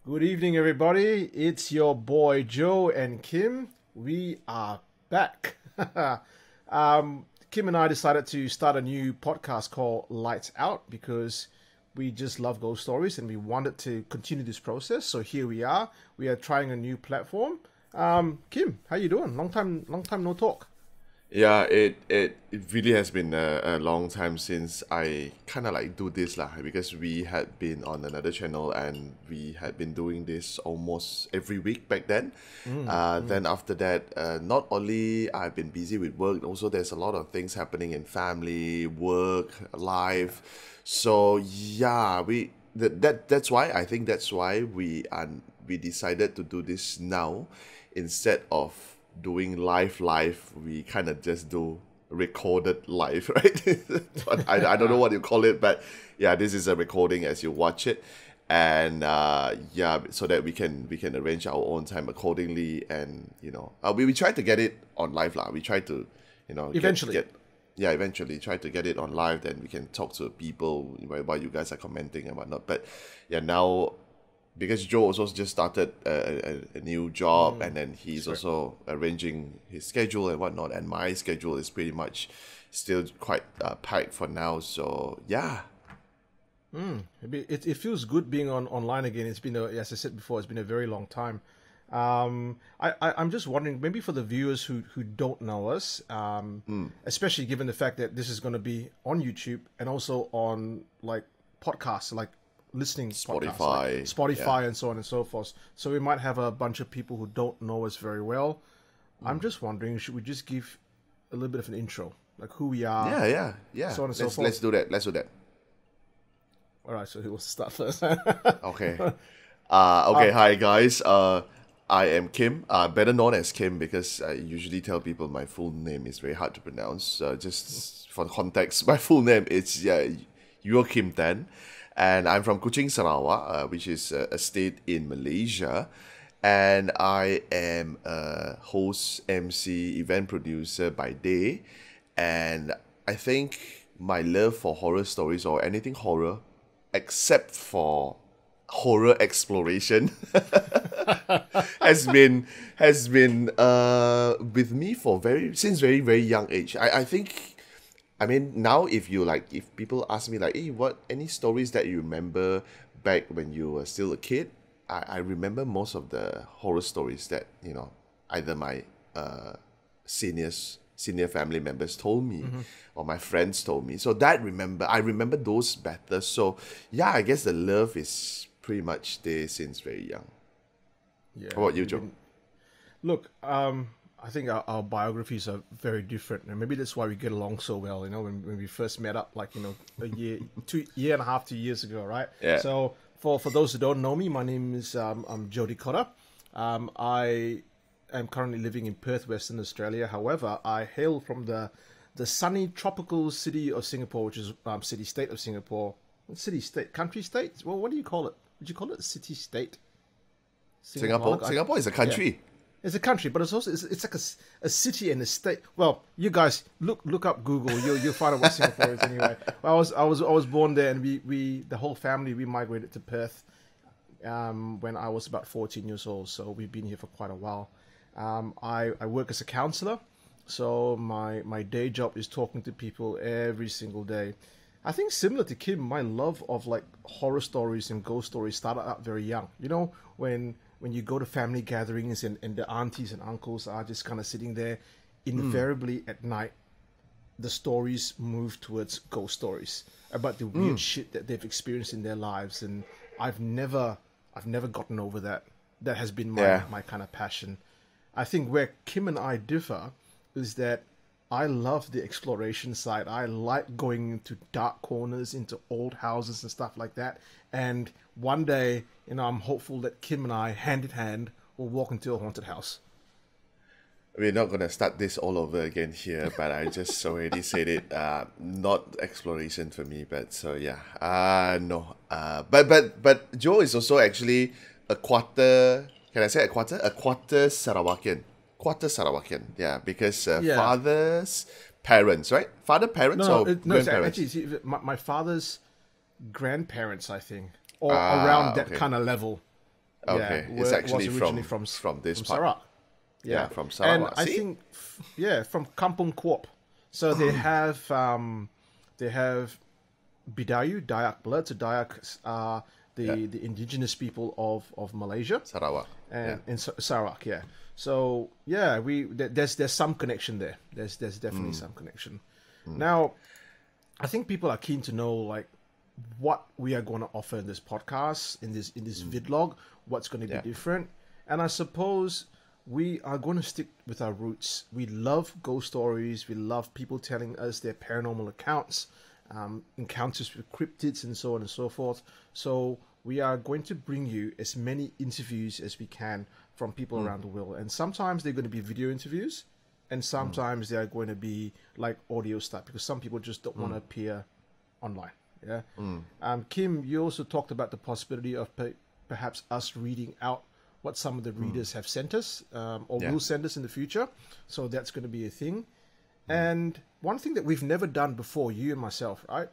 Good evening, everybody. It's your boy Joe and Kim. We are back. Kim and I decided to start a new podcast called Lights Out because we just love ghost stories and we wanted to continue this process. So here we are. We are trying a new platform. Kim, how you doing? Long time no talk. Yeah, it really has been a long time since I kind of like do this lah, because we had been on another channel and we had been doing this almost every week back then. Then after that, not only I've been busy with work, also there's a lot of things happening in family, work, life. So yeah, that's why I think that's why we decided to do this now instead of doing live, we kind of just do recorded live, right? But I don't know what you call it, but yeah, this is a recording as you watch it, and yeah, so that we can arrange our own time accordingly, and we try to get it on live lah. We try to Eventually. Eventually try to get it on live, then we can talk to people while you guys are commenting and whatnot. But yeah, now, because Joe also just started a new job, and then he's also arranging his schedule and whatnot, and my schedule is pretty much still quite packed for now. So yeah. It feels good being online again. It's been, as I said before, it's been a very long time. I'm just wondering, maybe for the viewers who don't know us, especially given the fact that this is going to be on YouTube and also on like podcasts, like listening podcasts, like Spotify, and so on and so forth. So we might have a bunch of people who don't know us very well. I'm just wondering, should we just give a little bit of an intro, like who we are? Yeah. So on and so forth. Let's do that. All right. So who wants to start first? Okay. Hi guys. I am Kim, better known as Kim because I usually tell people my full name is very hard to pronounce. Just for context, my full name is Kim Tan. And I'm from Kuching, Sarawak, which is a state in Malaysia. And I am a host, MC, event producer by day. And I think my love for horror stories or anything horror, except for horror exploration, has been with me since very, very young age. I mean, now if people ask me like, hey, any stories that you remember back when you were still a kid, I remember most of the horror stories that, either my senior family members told me or my friends told me. So I remember those better. So yeah, I guess the love is pretty much there since very young. Yeah. How about you, Joe? Look, I think our biographies are very different, and maybe that's why we get along so well. When we first met up, like a year and a half, 2 years ago, right? Yeah. So for those who don't know me, my name is I'm Jody Cotter. I am currently living in Perth, Western Australia. However, I hail from the sunny tropical city of Singapore, which is city-state of Singapore. City-state, country-state. Well, what do you call it? Would you call it a city-state? Singapore is a country. Yeah. It's a country, but it's like a city and a state. Well, you guys look up Google. You'll find out what Singapore is anyway. I was born there, and we the whole family we migrated to Perth when I was about 14 years old. So we've been here for quite a while. I work as a counselor, so my day job is talking to people every single day. I think similar to Kim, my love of like horror stories and ghost stories started out very young. When you go to family gatherings and the aunties and uncles are just kind of sitting there, invariably at night, the stories move towards ghost stories about the weird shit that they've experienced in their lives. And I've never gotten over that. That has been my kind of passion. I think where Kim and I differ is that I love the exploration side. I like going into dark corners, into old houses and stuff like that. And one day, I'm hopeful that Kim and I, hand in hand, will walk into a haunted house. We're not going to start this all over again here, but I just already said it. Not exploration for me, but so yeah. No. But Joe is also actually a quarter. Can I say a quarter? A quarter Sarawakian. Yeah, because father's parents, right? Father parents or grandparents? Actually, my father's grandparents, I think, or around that kind of level. Okay, it's actually from this part. Sarawak. Yeah, from Sarawak. And I think, from Kampung Kuop. So they have Bidayu, Dayak blood. So Dayaks are the indigenous people of Malaysia. Sarawak. And in Sarawak, yeah. So yeah, there's some connection there. There's definitely some connection. Now, I think people are keen to know like what we are going to offer in this podcast, in this vidlog, what's going to be different. And I suppose we are going to stick with our roots. We love ghost stories. We love people telling us their paranormal accounts, encounters with cryptids and so on and so forth. So we are going to bring you as many interviews as we can from people around the world. And sometimes they're going to be video interviews, and sometimes they are going to be like audio stuff, because some people just don't want to appear online. Yeah. Kim, you also talked about the possibility of perhaps us reading out what some of the readers have sent us, or will send us in the future. So that's going to be a thing. And one thing that we've never done before, you and myself, right,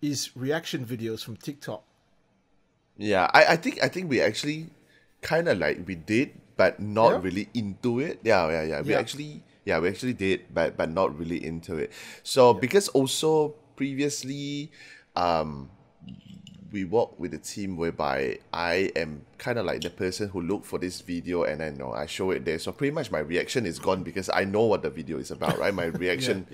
is reaction videos from TikTok. Yeah, I think we actually kind of like we did, but not really into it. Yeah. We actually did, but not really into it. So because also previously, we work with a team whereby I am kind of like the person who look for this video and I show it there. So pretty much my reaction is gone because I know what the video is about, right? My reaction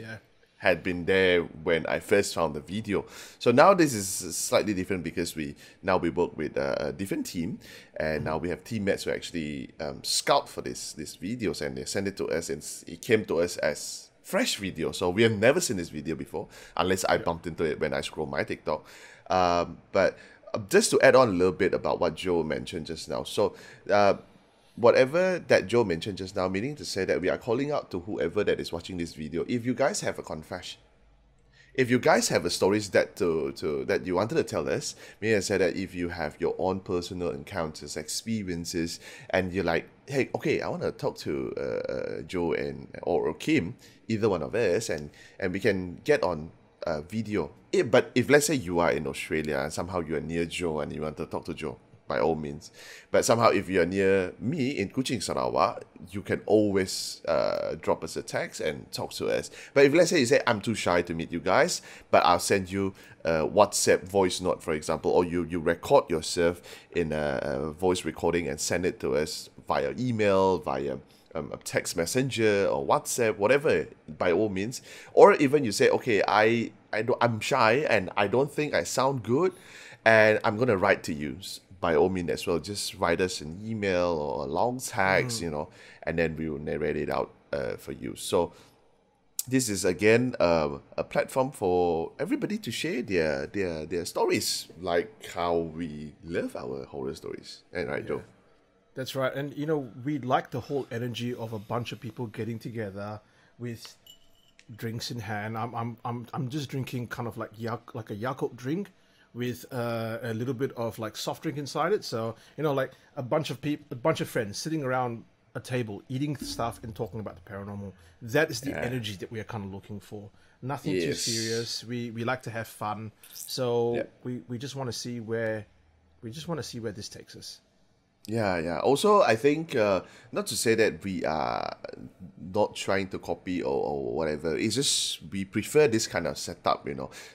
had been there when I first found the video. So now this is slightly different because we work with a different team, and now we have teammates who actually scout for these videos, and they send it to us, and it came to us as fresh video. So we have never seen this video before, unless I bumped into it when I scroll my TikTok. But just to add on a little bit about what Joe mentioned just now. So whatever that Joe mentioned just now, meaning to say that we are calling out to whoever that is watching this video. If you guys have a confession, if you guys have a stories that that you wanted to tell us, meaning to say that if you have your own personal encounters, experiences, and you're like, hey, okay, I want to talk to Joe or Kim, either one of us, and we can get on video. But if let's say you are in Australia and somehow you are near Joe and you want to talk to Joe, by all means. But somehow if you are near me in Kuching, Sarawak, you can always drop us a text and talk to us. But if let's say you say, I'm too shy to meet you guys, but I'll send you a WhatsApp voice note, for example, or you record yourself in a voice recording and send it to us via email, via a text messenger or WhatsApp, whatever, by all means. Or even you say, okay, I'm shy and I don't think I sound good, and I'm going to write to you. By all means as well, just write us an email or a long text, and then we will narrate it out for you. So this is again a platform for everybody to share their stories, like how we love our horror stories. And right, Joe? That's right. And we like the whole energy of a bunch of people getting together with drinks in hand. I'm just drinking kind of like a Yakult drink with a little bit of like soft drink inside it. So like a bunch of friends sitting around a table eating stuff and talking about the paranormal. That is the energy that we are kind of looking for. Nothing too serious. We like to have fun. So we just want to see where this takes us. Yeah. Also, I think, not to say that we are not trying to copy or whatever. It's just we prefer this kind of setup,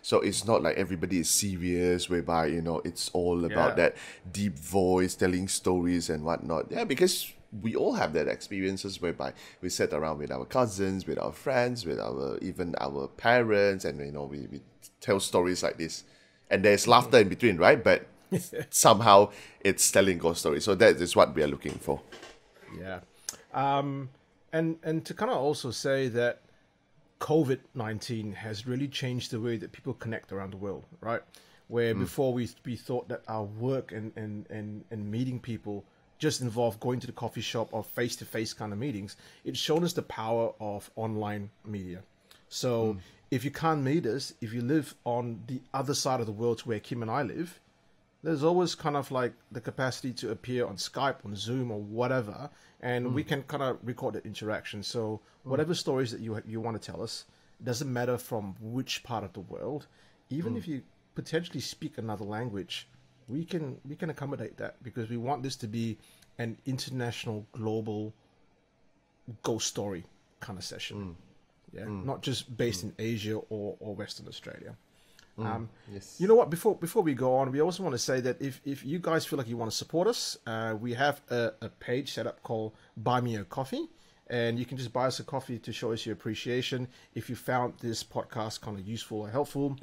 So it's not like everybody is serious, whereby, it's all about that deep voice, telling stories and whatnot. Yeah, because we all have that experiences whereby we sit around with our cousins, with our friends, with even our parents, and, we tell stories like this. And there's laughter in between, right? But somehow it's telling ghost stories. So that is what we are looking for. Yeah. And to kind of also say that COVID-19 has really changed the way that people connect around the world, right? Where before we thought that our work and meeting people just involved going to the coffee shop or face-to-face kind of meetings. It's shown us the power of online media. So if you can't meet us, if you live on the other side of the world to where Kim and I live, there's always kind of like the capacity to appear on Skype, on Zoom, or whatever, and we can kind of record the interaction. So whatever stories that you want to tell us, it doesn't matter from which part of the world, even if you potentially speak another language, we can accommodate that, because we want this to be an international, global ghost story kind of session. Not just based in Asia or Western Australia. Yes. You know what? Before we go on, we also want to say that if you guys feel like you want to support us, we have a page set up called Buy Me a Coffee, and you can just buy us a coffee to show us your appreciation. If you found this podcast kind of useful or helpful,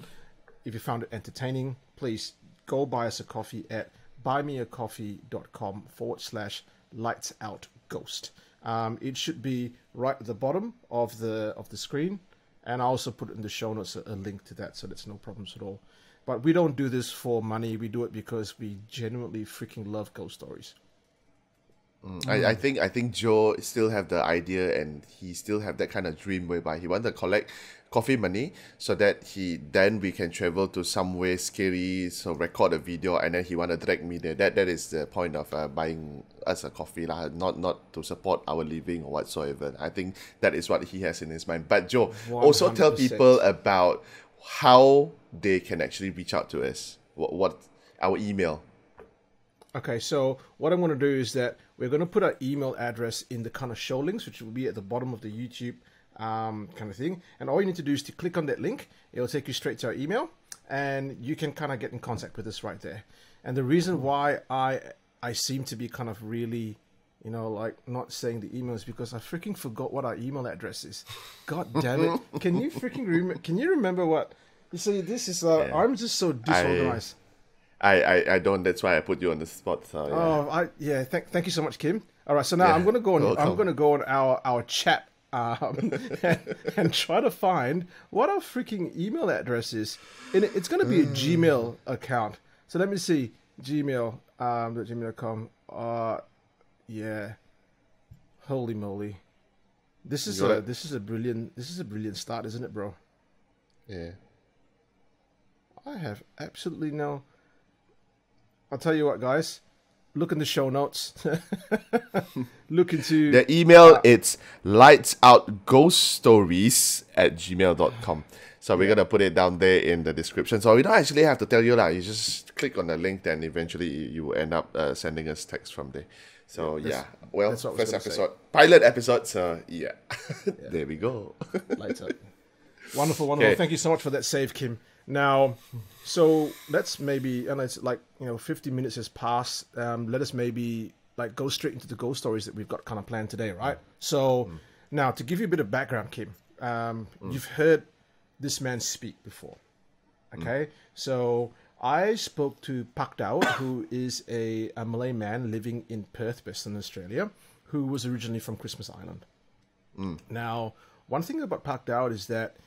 if you found it entertaining, please go buy us a coffee at buymeacoffee.com/lightsoutghost. It should be right at the bottom of the screen, and I also put in the show notes a link to that, so that's no problems at all. But we don't do this for money. We do it because we genuinely freaking love ghost stories. I think Joe still have the idea, and he still have that kind of dream whereby he want to collect coffee money so that we can travel to somewhere scary, so record a video, and then he want to drag me there. That is the point of buying us a coffee lah, not to support our living or whatsoever. I think that is what he has in his mind. But Joe, also tell 100%. people about how they can actually reach out to us. What our email. Okay, so what I'm going to do is that we're going to put our email address in the kind of show links, which will be at the bottom of the YouTube kind of thing. And all you need to do is to click on that link. It'll take you straight to our email, and you can kind of get in contact with us right there. And the reason why I seem to be kind of really, like not saying the email is because I freaking forgot what our email address is. God damn it. Can you freaking can you remember what? You see, this is, I'm just so disorganized. I don't. That's why I put you on the spot. So, yeah. Thank you so much, Kim. All right, so now I'm gonna go on. Welcome. I'm gonna go on our chat and try to find what our freaking email address is. And it's gonna be a Gmail account. So let me see, Gmail, gmail.com. Yeah. Holy moly, this is a brilliant start, isn't it, bro? Yeah. I have absolutely no. I'll tell you what, guys. Look in the show notes. Look into the email. It's lightsoutghoststories@gmail.com. So we're gonna put it down there in the description. So we don't actually have to tell you that. You just click on the link, then eventually you will end up sending us text from there. So well, first episode, pilot episode. So there we go. Lights up. Wonderful. Okay. Thank you so much for that save, Kim. Now, so let's maybe, and it's like 50 minutes has passed. Let us maybe like go straight into the ghost stories that we've got kind of planned today, right? So now, to give you a bit of background, Kim, you've heard this man speak before, okay? So I spoke to Pak Daud, who is a Malay man living in Perth, Western Australia, who was originally from Christmas Island. Now, one thing about Pak Daud is that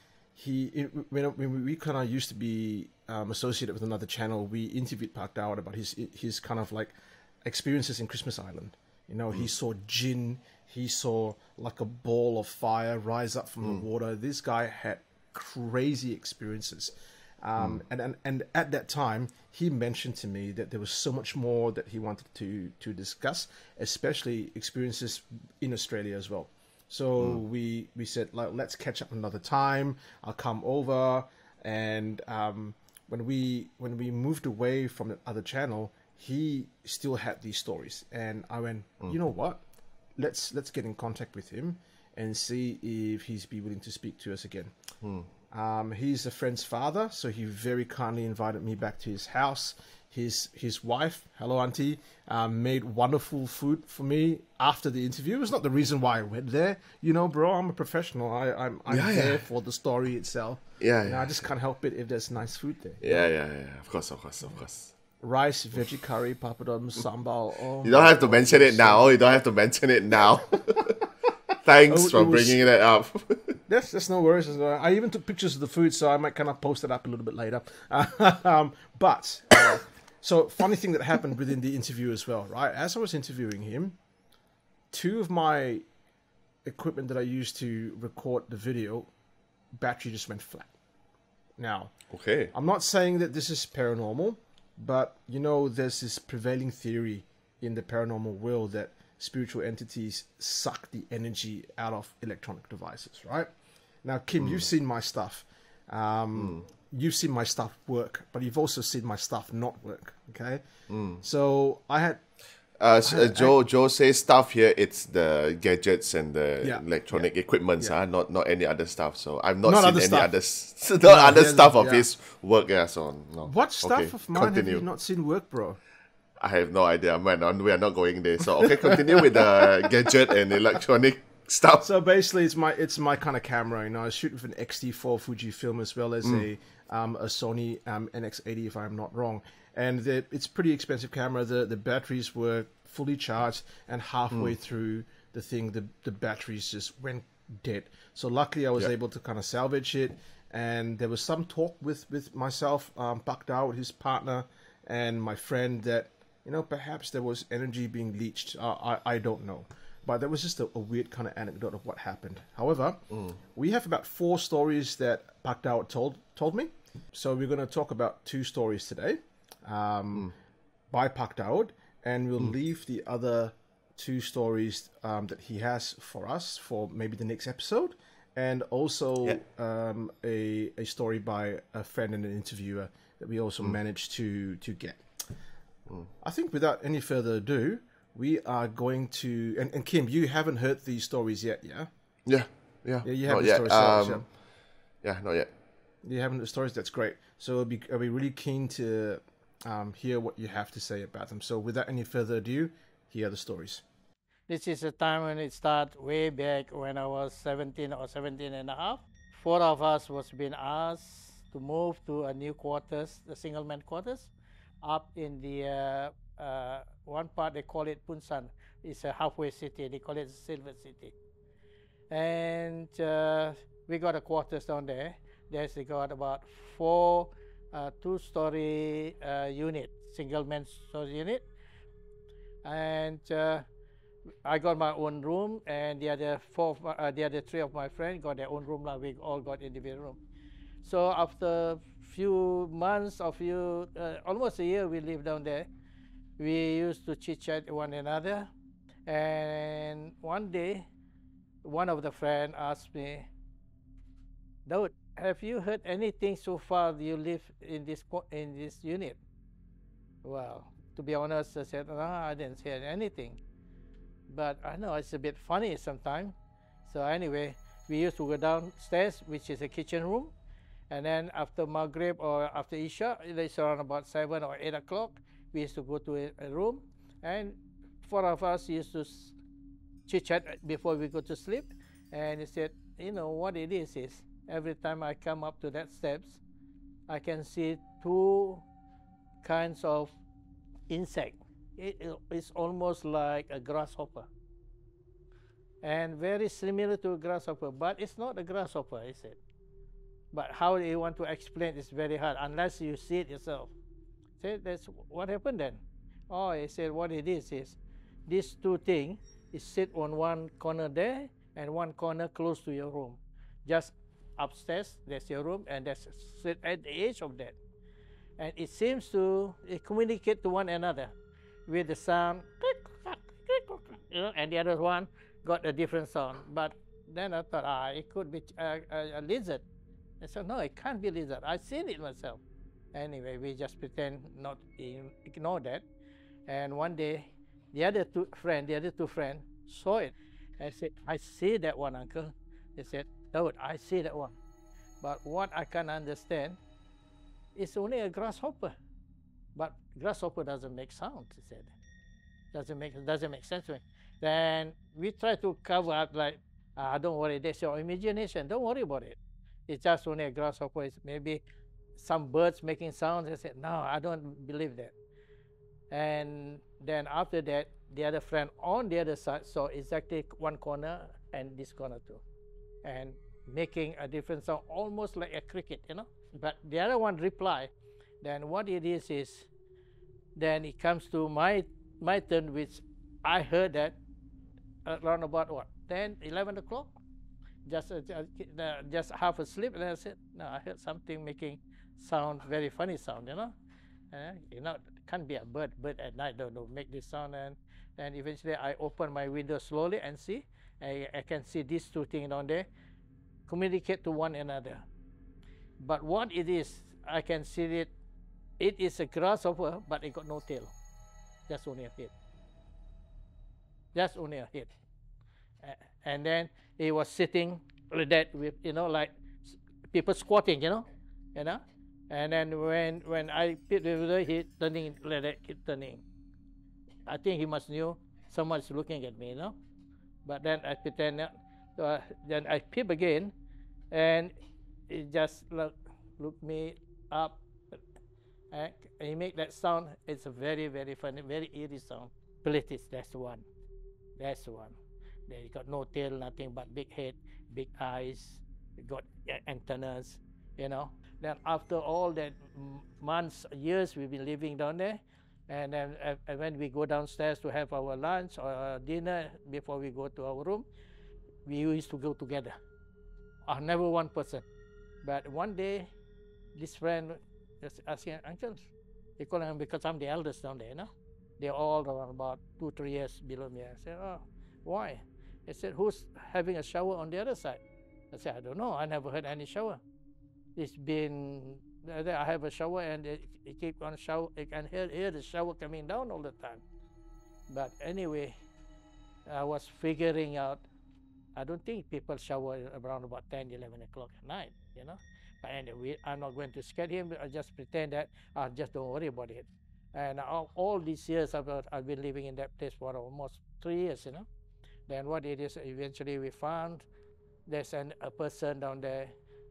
when we kind of used to be associated with another channel, we interviewed Pak Daud about his kind of like experiences in Christmas Island. He saw jinn, he saw like a ball of fire rise up from the water. This guy had crazy experiences. And at that time, he mentioned to me that there was so much more that he wanted to discuss, especially experiences in Australia as well. So we said, like, let's catch up another time. I'll come over. And when we moved away from the other channel, he still had these stories. And I went, you know what? Let's get in contact with him and see if he's be willing to speak to us again. He's a friend's father, so he very kindly invited me back to his house. His wife, hello auntie, made wonderful food for me after the interview. It was not the reason why I went there, bro. I'm a professional. I'm there for the story itself. I just can't help it if there's nice food there. Yeah. Of course. Rice, veggie curry, papadum, sambal. Oh, you don't have to mention it now. Thanks for bringing it up. That's no worries. I even took pictures of the food, so I might kind of post it up a little bit later. So funny thing that happened within the interview as well, right? As I was interviewing him, two of my equipment that I used to record the video, battery just went flat. Now, okay, I'm not saying that this is paranormal, but there's this prevailing theory in the paranormal world that spiritual entities suck the energy out of electronic devices, right? Now, Kim, you've seen my stuff. you've seen my stuff work, but you've also seen my stuff not work. Okay, so I had. Joe says stuff here. It's the gadgets and the electronic equipments, not any other stuff. So I've not seen any other stuff of his work. Yeah, so no. What stuff of mine have you not seen work, bro? I have no idea, man. We are not going there. So okay, continue with the gadget and electronic stuff. So basically, it's my kind of camera. You know, I shoot with an X-T4 Fujifilm as well as a Sony NX80, if I'm not wrong. And it's pretty expensive camera. The batteries were fully charged, and halfway through the thing, the batteries just went dead. So luckily, I was able to kind of salvage it. And there was some talk with myself, Pak Daud, his partner, and my friend that, you know, perhaps there was energy being leached. I don't know. But that was just a weird kind of anecdote of what happened. However, we have about 4 stories that Pak Daud told me. So we're going to talk about 2 stories today. By Pak Daud, and we'll leave the other 2 stories that he has for us for maybe the next episode, and also a story by a friend and an interviewer that we also managed to get. I think without any further ado, we are going to and Kim, you haven't heard these stories yet, yeah? Yeah, you haven't the stories yet. Not yet. You haven't the stories. That's great. So I'll be really keen to hear what you have to say about them. So without any further ado, here are the stories. This is a time when it started way back when I was 17 or 17 and a half. 4 of us was being asked to move to a new quarters, the single man quarters, up in the one part they call it Punsan. It's a halfway city. They call it Silver City. And we got a quarters down there. There's got about 4 2-story unit, single man storage unit, and I got my own room, and the other 3 of my friends got their own room. We all got individual room. So after few months, almost a year, we lived down there. We used to chit chat one another, and one day, one of the friends asked me, "Daud, have you heard anything so far you live in this unit?" Well, to be honest, I said, "No, I didn't hear anything." But I know it's a bit funny sometimes. So anyway, we used to go downstairs, which is a kitchen room. And then after Maghrib or after Isha, it's around about 7 or 8 o'clock, we used to go to a room. And 4 of us used to chit-chat before we go to sleep. And he said, you know, what it is every time I come up to that steps, I can see 2 kinds of insect. It's almost like a grasshopper, and very similar to a grasshopper, but it's not a grasshopper, he said. But how do you want to explain? It's very hard unless you see it yourself. Said, that's what happened then. Oh, he said, what it is these 2 things is sit on one corner there and one corner close to your room. Just upstairs, there's your room, and that's sit at the edge of that. And it seems to communicate to one another with the sound, you know, and the other one got a different sound. But then I thought, it could be a lizard. I said, no, it can't be a lizard. I've seen it myself. Anyway, we just pretend not to ignore that. And one day, the other two friends saw it. I said, I see that one, uncle. They said, Daud, I see that one. But what I can understand, it's only a grasshopper. But grasshopper doesn't make sound, he said. Doesn't make sense to me. Then we try to cover up like, don't worry, that's your imagination. Don't worry about it. It's just only a grasshopper. It's maybe some birds making sounds. I said, no, I don't believe that. And then after that, the other friend on the other side saw exactly one corner and this corner too, and making a different sound, almost like a cricket, you know. But the other one replied. Then what it is then it comes to my turn, which I heard that around about what 10, 11 o'clock, just half asleep, and I said, no, I heard something making sound, very funny sound, you know. You know, it can't be a bird at night don't make this sound. And eventually I open my window slowly and see, I can see these 2 things down there communicate to one another. But what it is, I can see it. It is a grasshopper, but it got no tail, just only a head, just only a head. And then he was sitting like that with, like people squatting, you know. And then when I picked it up, he turning like that, keep turning. I think he must knew someone's looking at me, But then I pretend that. Then I peep again, and it just look me up. And he make that sound. It's a very, very funny, very eerie sound. Politis, that's the one. That's the one. They got no tail, nothing but big head, big eyes, got antennas, Then after all that months, years we've been living down there, and then when we go downstairs to have our lunch or dinner before we go to our room, we used to go together. Never one person. But one day, this friend was asking, uncle, he called him because I'm the eldest down there, They're all around about 2-3 years below me. I said, oh, why? He said, who's having a shower on the other side? I said, I don't know. I never heard any shower. It's been, I have a shower and it keep on shower. I can hear the shower coming down all the time. But anyway, I was figuring out, I don't think people shower around about 10, 11 o'clock at night, But anyway, I'm not going to scare him. I just pretend that I just don't worry about it. And all these years I've been living in that place for almost 3 years, Then what it is, eventually we found there's a person down there,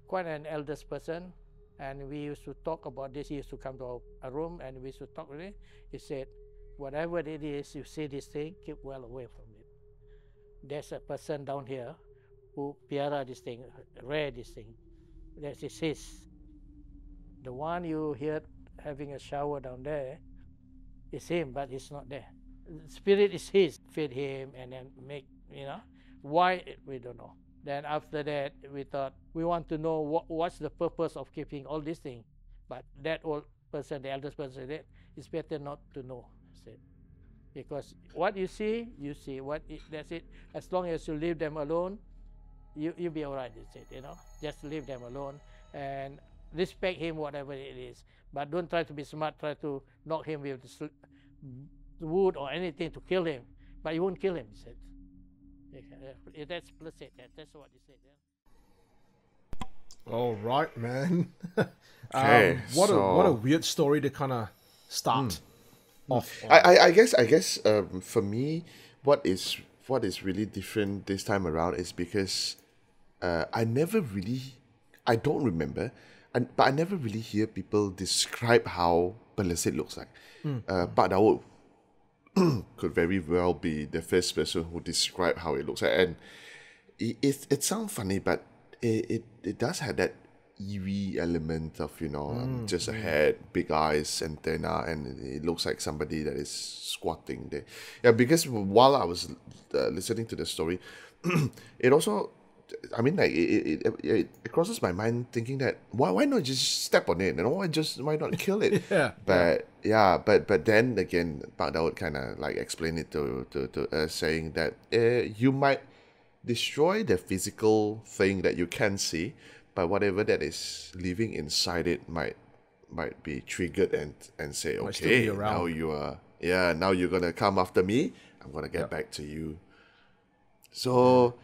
quite an eldest person, and we used to talk about this. He used to come to our room and we used to talk with him. He said, whatever it is, you see this thing, keep well away from it. There's a person down here who piara this thing, rear this thing. That is his. The one you hear having a shower down there is him, but he's not there. The spirit is his. Feed him and then make, why, we don't know. Then after that, we thought, we want to know what's the purpose of keeping all these things. But that old person, the eldest person said, it's better not to know, said. Because what you see, that's it. As long as you leave them alone, you'll be all right, he said, Just leave them alone and respect him, whatever it is. But don't try to be smart, try to knock him with wood or anything to kill him. But you won't kill him, he said. That's implicit. That's what he said. Yeah. All right, man. Okay, what a weird story to kind of start off. I guess for me, what is really different this time around is because I don't remember, but I never really hear people describe how Pelesit looks like. Pak Daud could very well be the first person who described how it looks like, and it sounds funny, but it does have that eerie element of just a head, big eyes, antenna, and it looks like somebody that is squatting there. Yeah, because while I was listening to the story, it also, I mean, like it crosses my mind thinking that why not just step on it, why not kill it? But then again, Pak Daud kind of like explained it to us, saying that you might destroy the physical thing that you can see, but whatever that is living inside it might be triggered and say, okay, now you're gonna come after me. I'm gonna get back to you. So,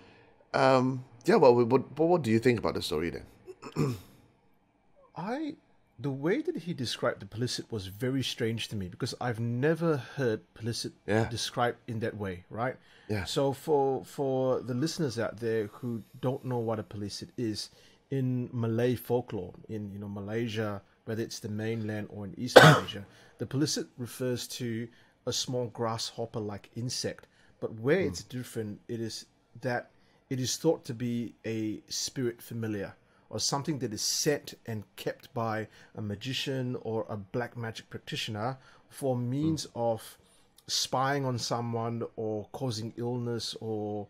what do you think about the story then? The way that he described the Pelesit was very strange to me because I've never heard Pelesit described in that way, right? Yeah. So for the listeners out there who don't know what a Pelesit is, in Malay folklore, in Malaysia, whether it's the mainland or in East Malaysia, the Pelesit refers to a small grasshopper-like insect. But where it's different, it is that it is thought to be a spirit familiar, or something that is sent and kept by a magician or a black magic practitioner for means of spying on someone or causing illness or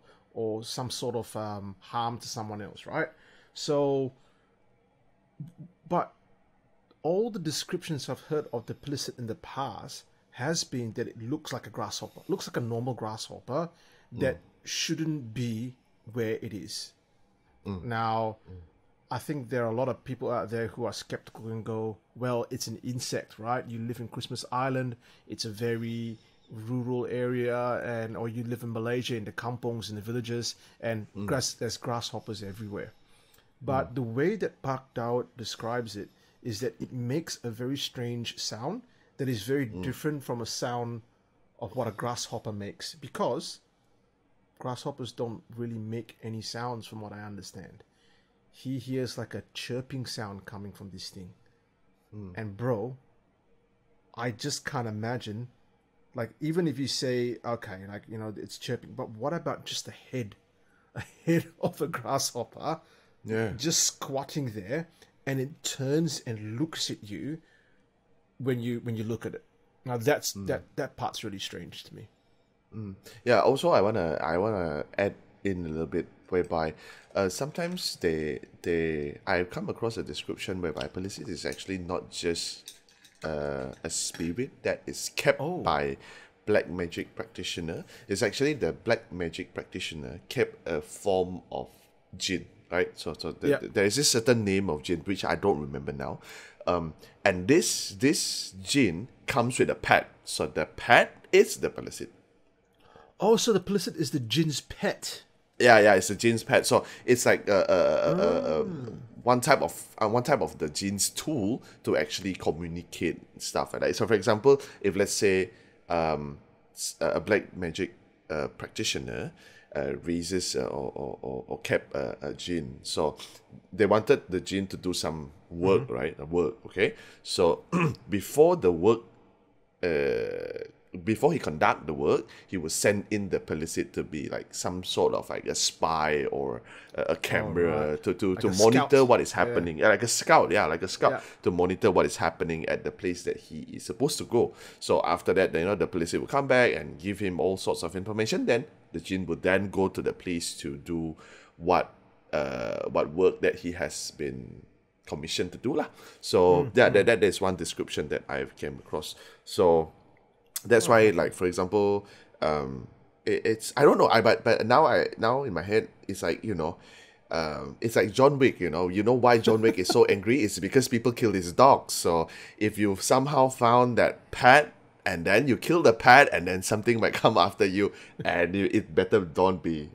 some sort of harm to someone else, right? So, but all the descriptions I've heard of the Pelesit in the past has been that it looks like a grasshopper, looks like a normal grasshopper that shouldn't be where it is. Now, I think there are a lot of people out there who are skeptical and go, well, it's an insect, right? You live in Christmas Island. It's a very rural area, and or you live in Malaysia in the kampongs, in the villages, and there's grasshoppers everywhere. But the way that Pak Daud describes it is that it makes a very strange sound that is very different from a sound of what a grasshopper makes, because grasshoppers don't really make any sounds from what I understand. He hears like a chirping sound coming from this thing. And bro, I just can't imagine, like, even if you say, okay, like, you know, it's chirping, but what about just a head of a grasshopper just squatting there, and it turns and looks at you when you look at it. Now that's that part's really strange to me. Yeah. Also, I wanna add in a little bit whereby sometimes I've come across a description whereby Pelicit is actually not just a spirit that is kept by black magic practitioner. It's actually the black magic practitioner kept a form of jinn. Right, so there is this certain name of jinn which I don't remember now, and this jinn comes with a pet. So the pet is the Pelicit. Oh, so the Pelicit is the jinn's pet. Yeah, it's the jinn's pet. So it's like one type of the jinn's tool to actually communicate stuff like that. So, for example, if let's say a black magic practitioner raises or kept a jinn. So they wanted the jinn to do some work, right? Okay? So before the work, before he conduct the work, he would send in the Pelicit to be like some sort of like a spy or a camera to monitor what is happening. Like a scout, to monitor what is happening at the place that he is supposed to go. So after that, the Pelicit will come back and give him all sorts of information. Then the jinn would then go to the place to do what work that he has been commissioned to do lah. So that is one description that I've came across. So that's why, like, for example, it's I don't know, but now in my head it's like, it's like John Wick. You know why John Wick is so angry? It's because people killed his dogs. So if you've somehow found that pet, and then you kill the pet, and then something might come after you, and it better don't be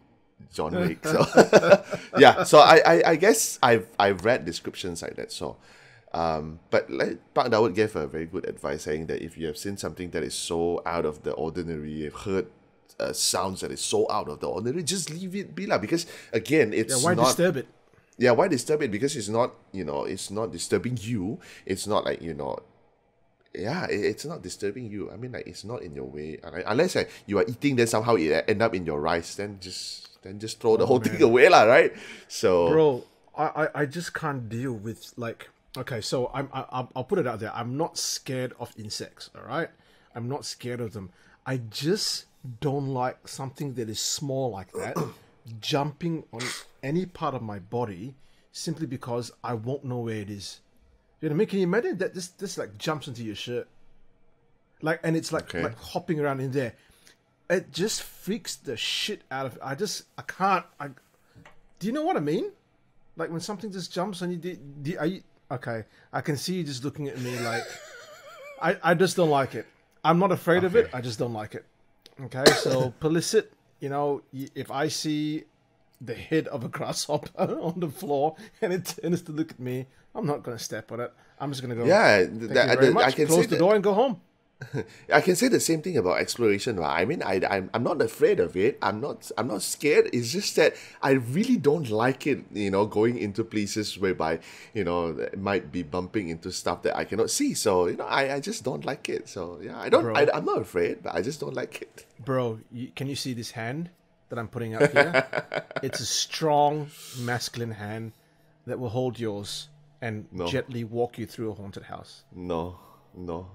John Wick. So yeah, so I guess I've read descriptions like that. So but like Pak Daud gave a very good advice, saying that if you have seen something that is so out of the ordinary, you've heard sounds that is so out of the ordinary, just leave it be lah. Because again, it's why not disturb it? Yeah, why disturb it? Because it's not, it's not disturbing you. It's not like, it's not disturbing you. I mean, like, it's not in your way. Unless you are eating, then somehow it end up in your rice, then just throw the whole thing away lah, right? So, bro, I just can't deal with, like, okay, so I'll put it out there. I'm not scared of insects, all right? I'm not scared of them. I just don't like something that is small like that jumping on any part of my body simply because I won't know where it is. You know what I mean? Can you imagine that this like jumps into your shirt? Like, and it's like hopping around in there. It just freaks the shit out of I can't. Do you know what I mean? Like when something just jumps on you. Are you okay? I can see you just looking at me like I just don't like it. I'm not afraid of it. I just don't like it. Okay, so Pelicit, if I see the head of a grasshopper on the floor and it turns to look at me, I'm not going to step on it. I'm just going to go. Yeah, I can close the door and go home. I can say the same thing about exploration. Right? I mean, I'm not afraid of it. I'm not scared. It's just that I really don't like it. Going into places whereby it might be bumping into stuff that I cannot see. So I just don't like it. So yeah, I'm not afraid, but I just don't like it. Bro, can you see this hand that I'm putting up here? It's a strong masculine hand that will hold yours and gently walk you through a haunted house. No. No.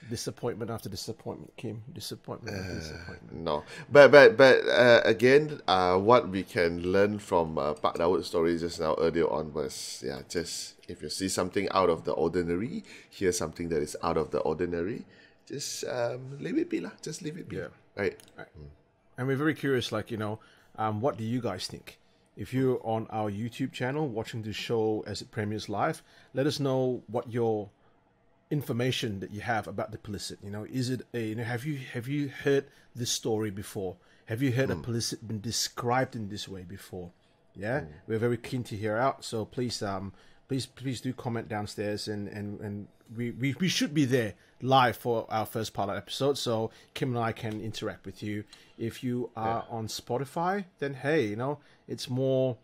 Disappointment after disappointment, Kim. Disappointment after disappointment. No. But again, what we can learn from Pak Daud's story just now earlier on was, just if you see something out of the ordinary, hear something that is out of the ordinary, just leave it be lah. Just leave it be. Yeah. Right. And we're very curious, like, what do you guys think? if you're on our YouTube channel watching the show as it premieres live, let us know what your information that you have about the Pelicet. You know, is it a, you know, have you heard this story before? Have you heard a Pelicet been described in this way before? Yeah, we're very keen to hear out. So please please do comment downstairs, and we should be there live for our first pilot episode, so Kim and I can interact with you. If you are on Spotify, then hey, you know, it's more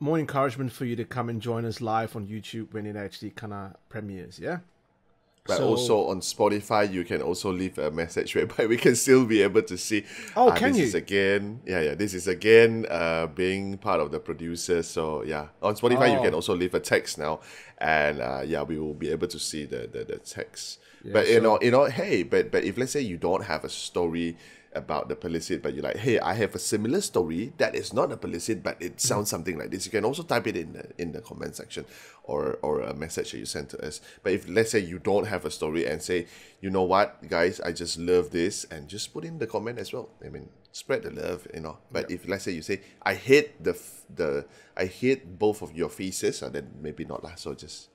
encouragement for you to come and join us live on YouTube when it actually kind of premieres. Yeah. But So- also on Spotify, you can also leave a message whereby we can still be able to see. Oh, can this you? Is again, this is again being part of the producers. So yeah, on Spotify you can also leave a text now, and we will be able to see the text. But you know, hey, but if let's say you don't have a story about the Pelicet, but you're like, hey, I have a similar story that is not a Pelicet, but it sounds something like this. You can also type it in the comment section, or a message that you send to us. But if let's say you don't have a story and say, you know what, guys, I just love this, and just put in the comment as well. I mean, spread the love, you know. But if let's say you say, I hate I hate both of your faces, then maybe not lah. So just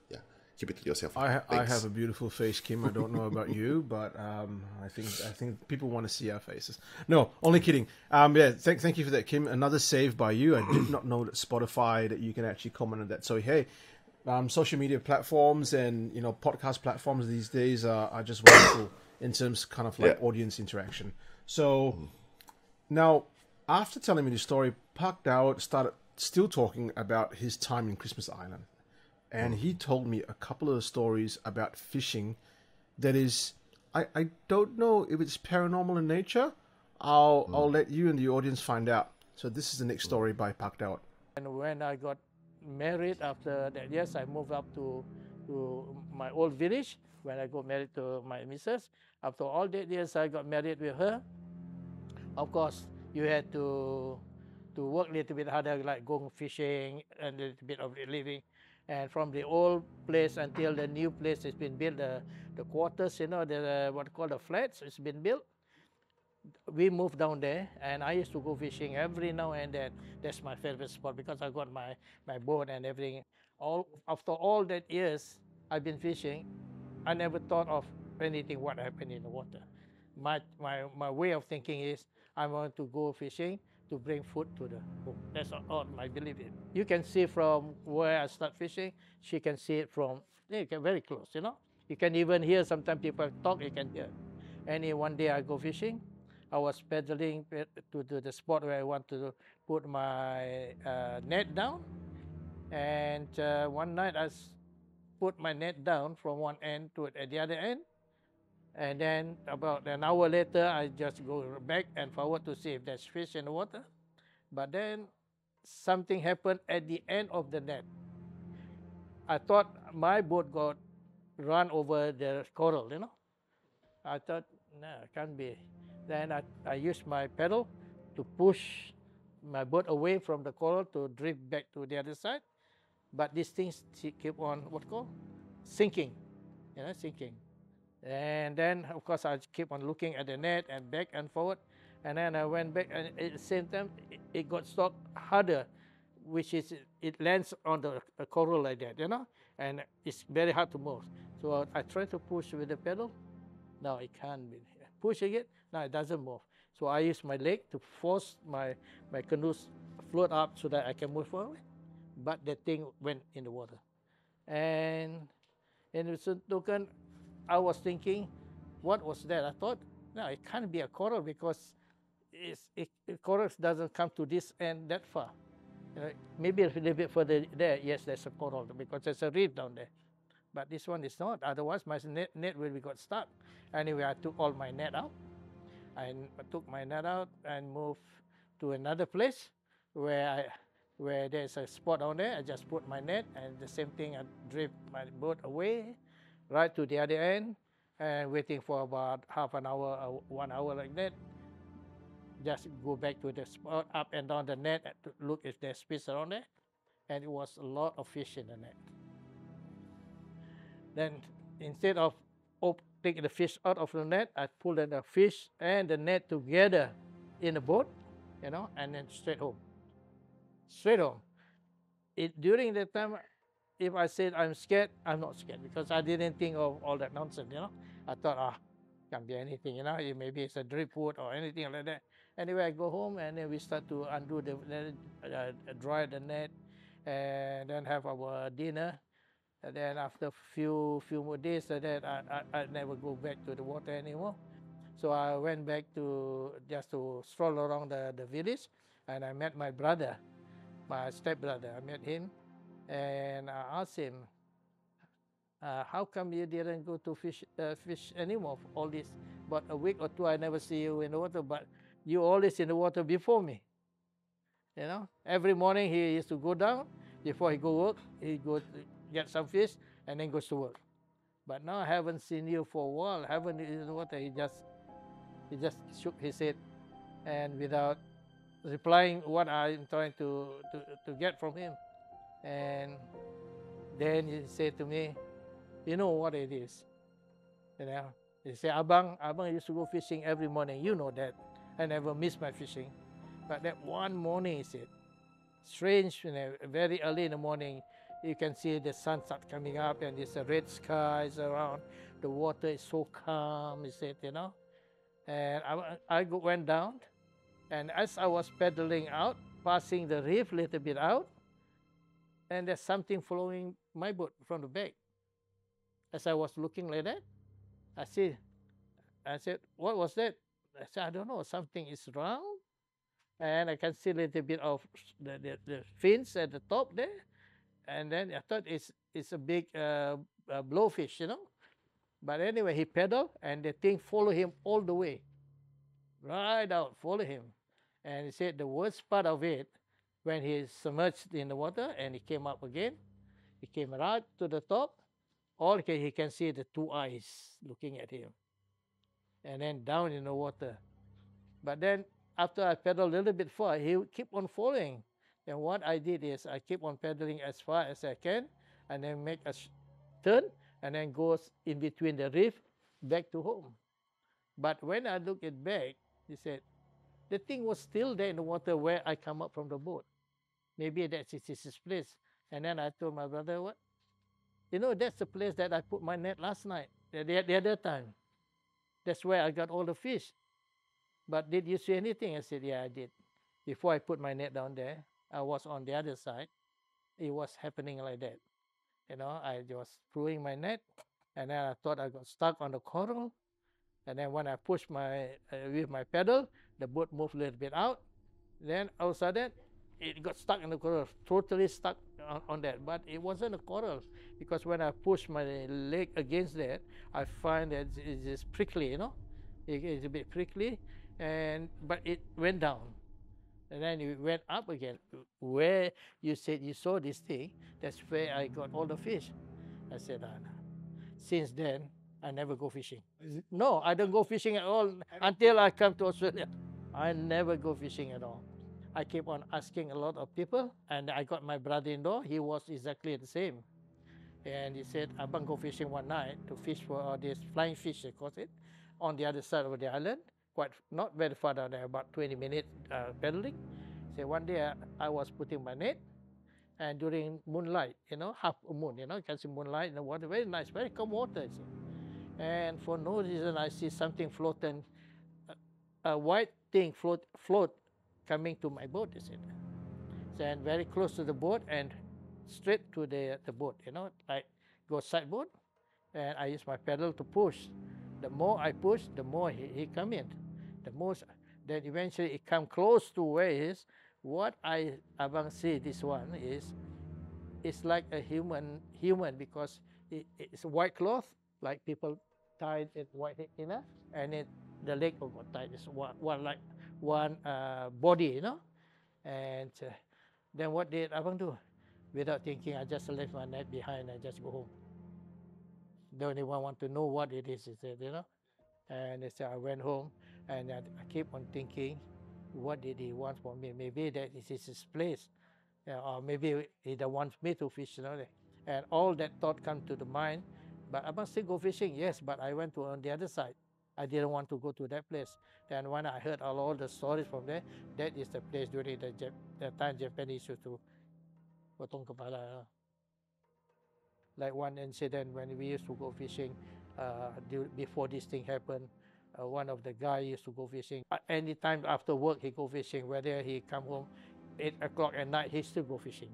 keep it to yourself. I Thanks. have a beautiful face, Kim. I don't know about you, but I think people want to see our faces. No, only kidding. Thank you for that, Kim. Another save by you. I did not know that Spotify, that you can actually comment on that. So hey, social media platforms and, you know, podcast platforms these days are just wonderful in terms of kind of like audience interaction. So now, after telling me the story, Pak Daud started still talking about his time in Christmas Island. And he told me a couple of stories about fishing that is, I don't know if it's paranormal in nature. I'll let you and the audience find out. So this is the next story by Pak Daud. And when I got married after that, yes, I moved up to my old village when I got married to my missus. After all that years, I got married with her. Of course, you had to work a little bit harder, like going fishing and a little bit of living. And from the old place until the new place has been built, the quarters, you know, the what called the flats, it's been built. We moved down there, and I used to go fishing every now and then. That's my favorite spot because I got my boat and everything. After all that years I've been fishing, I never thought of anything what happened in the water. My way of thinking is I want to go fishing to bring food to the home. That's all my belief is. You can see from where I start fishing. She can see it from very close. You know, you can even hear sometimes people talk. You can hear. And one day I go fishing. I was paddling to the spot where I want to put my net down. And one night I put my net down from one end to the other end. And then about an hour later, I just go back and forward to see if there's fish in the water. But then something happened at the end of the net. I thought my boat got run over the coral, you know. I thought, no, it can't be. Then I used my paddle to push my boat away from the coral to drift back to the other side. But these things keep on, sinking, sinking. And then, of course, I keep on looking at the net and back and forward. And then I went back, and at the same time, it got stuck harder, which is it lands on the coral like that, you know, and it's very hard to move. So I try to push with the pedal. No, it can't be. Push again. No, it doesn't move. So I use my leg to force my canoe float up so that I can move forward. But the thing went in the water. And in the same token, I was thinking, what was that? I thought, no, it can't be a coral because coral doesn't come to this end that far. Maybe a little bit further there, yes, there's a coral because there's a reef down there. But this one is not. Otherwise, my net will be got stuck. Anyway, I took all my net out. I took my net out and moved to another place where there's a spot down there. I just put my net, and the same thing, I drift my boat away, right to the other end, and waiting for about half an hour or 1 hour like that. Just go back to the spot, up and down the net to look if there's fish around there. And it was a lot of fish in the net. Then instead of taking the fish out of the net, I pulled the fish and the net together in the boat, and then straight home. straight home. During that time, if I said I'm scared, I'm not scared because I didn't think of all that nonsense. I thought, can't be anything. Maybe it's a driftwood or anything like that. Anyway, I go home and then we start to undo dry the net, and then have our dinner. And then after few more days, that I never go back to the water anymore. So I went back to just to stroll around the village, and I met my brother, my stepbrother. I met him, and I asked him, how come you didn't go to fish anymore for all this? But a week or two, I never see you in the water, but you always in the water before me. Every morning he used to go down before he go work. He go to get some fish and then goes to work. But now I haven't seen you for a while. Haven't in the water. He just shook his head, and without replying what I'm trying to get from him. And then he said to me, you know what it is? He said, Abang used to go fishing every morning. You know that. I never miss my fishing. But that one morning, he said, strange, very early in the morning, you can see the sun start coming up and there's a red skies around. The water is so calm, he said, And I went down, and as I was paddling out, passing the reef a little bit out, and there's something following my boat from the back. As I was looking like that, I said, what was that? I said, I don't know, something is wrong. And I can see a little bit of the fins at the top there. And then I thought it's a big blowfish, But anyway, he paddled, and the thing followed him all the way, right out, follow him. And he said the worst part of it, when he submerged in the water and he came up again, he came right to the top, all he can see the two eyes looking at him, and then down in the water. But then after I paddled a little bit far, he would keep on following. Then what I did is I keep on paddling as far as I can, and then make a turn, and then goes in between the reef back to home. But when I look it back, he said, the thing was still there in the water where I come up from the boat. Maybe that's his place. And then I told my brother, what? That's the place that I put my net last night, the other time. That's where I got all the fish. But did you see anything? I said, yeah, I did. Before I put my net down there, I was on the other side. It was happening like that. I was throwing my net, and then I thought I got stuck on the coral. And then when I pushed with my pedal, the boat moved a little bit out. Then all of a sudden, it got stuck in the coral, totally stuck on that. But it wasn't a coral, because when I pushed my leg against that, I find that it's prickly, It's a bit prickly, but it went down. And then it went up again. Where you said you saw this thing, that's where I got all the fish. I said, no. Since then, I never go fishing. No, I don't go fishing at all until I come to Australia. I never go fishing at all. I keep on asking a lot of people, and I got my brother-in-law. He was exactly the same. And he said, Abang go fishing one night to fish for this flying fish, they call it, on the other side of the island, quite not very far down there, about 20 minutes paddling. So one day I was putting my net, and during moonlight, half a moon, you can see moonlight in the water, very nice, very calm water. And for no reason, I see something floating, a white thing float coming to my boat, and very close to the boat and straight to the boat, like go side boat, and I use my pedal to push. The more I push, the more he come in. The most, then eventually it come close to where he is. What Abang see this one is, it's like a human because it's a white cloth, like people tied it white, and the leg got tied. It's one body, And then what did Abang do? Without thinking, I just left my net behind and just go home. Don't even want to know what it is, he said, And they said, I went home, and I keep on thinking, what did he want from me? Maybe that is his place, or maybe he don't want me to fish, And all that thought come to the mind. But I must still go fishing, yes, but I went to on the other side. I didn't want to go to that place. Then when I heard all the stories from there, that is the place during the time Japanese used to potong kepala. Like one incident when we used to go fishing, before this thing happened, one of the guy used to go fishing. Anytime after work, he go fishing. Whether he come home 8 o'clock at night, he still go fishing.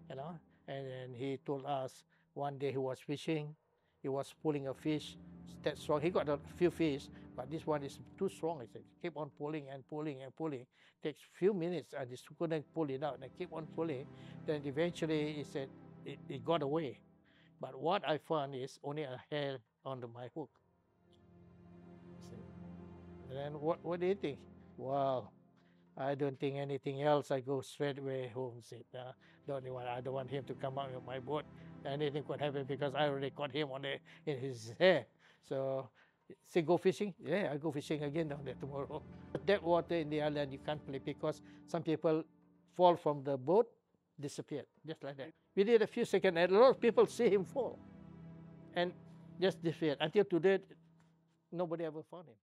You know, and he told us one day he was fishing, he was pulling a fish that strong. He got a few fish, but this one is too strong. He said, keep on pulling and pulling and pulling. Takes few minutes, and he couldn't pull it out. And keep on pulling. Then eventually he said it got away. But what I found is only a hair on my hook. And then what do you think? Wow, I don't think anything else. I go straight away home. Said, I don't want him to come out of my boat. Anything could happen because I already caught him in his hair. So, say go fishing. Yeah, I go fishing again down there tomorrow. That water in the island you can't play because some people fall from the boat, disappeared just like that. We did a few seconds, and a lot of people see him fall, and just disappeared. Until today, nobody ever found him.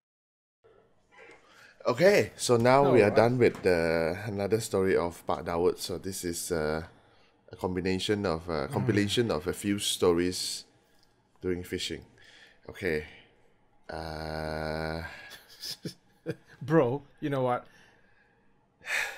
Okay, so now we are right. done with another story of Pak Daud. So this is a combination of compilation of a few stories during fishing. Okay. Bro, you know what?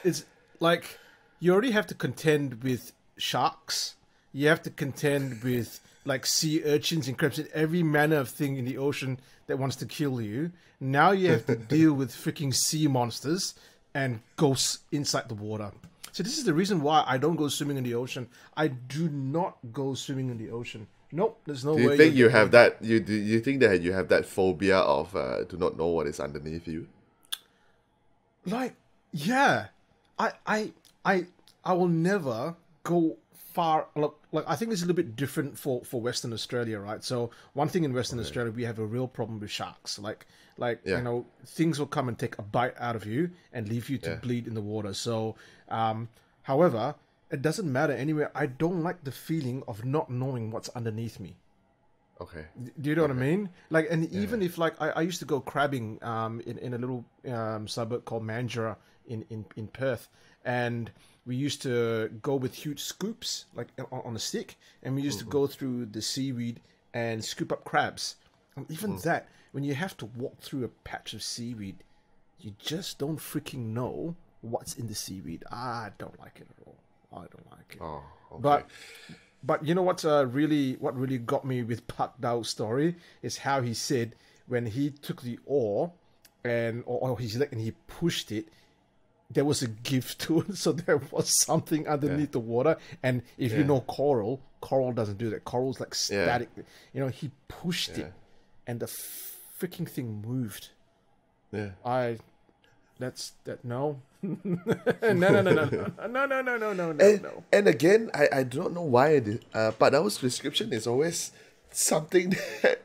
It's like you already have to contend with sharks. You have to contend with like sea urchins and crabs and every manner of thing in the ocean that wants to kill you. Now you have to deal with freaking sea monsters and ghosts inside the water. So this is the reason why I don't go swimming in the ocean. I do not go swimming in the ocean. Nope, there's no way. Do you think you have that? You think that you have that phobia of to not know what is underneath you? Like, yeah, I will never go far. Like I think it's a little bit different for Western Australia, right? So one thing in Western Australia, we have a real problem with sharks. Like Yeah. you know, things will come and take a bite out of you and leave you to bleed in the water. So, however, it doesn't matter anyway. I don't like the feeling of not knowing what's underneath me. Okay. Do you know what I mean? Like, and even if like I used to go crabbing in a little suburb called Mandurah in Perth, and we used to go with huge scoops like on a stick, and we used to go through the seaweed and scoop up crabs. And even that, when you have to walk through a patch of seaweed, you just don't freaking know what's in the seaweed. I don't like it at all. I don't like it. Oh, okay. But you know what really got me with Pak Daud's story is how he said when he took the oar or his leg and he pushed it, there was a give to it, so there was something underneath the water. And if you know coral doesn't do that. Coral's like static. You know, he pushed it, and the freaking thing moved. Yeah. No. No. And again, I don't know why, but our description is always something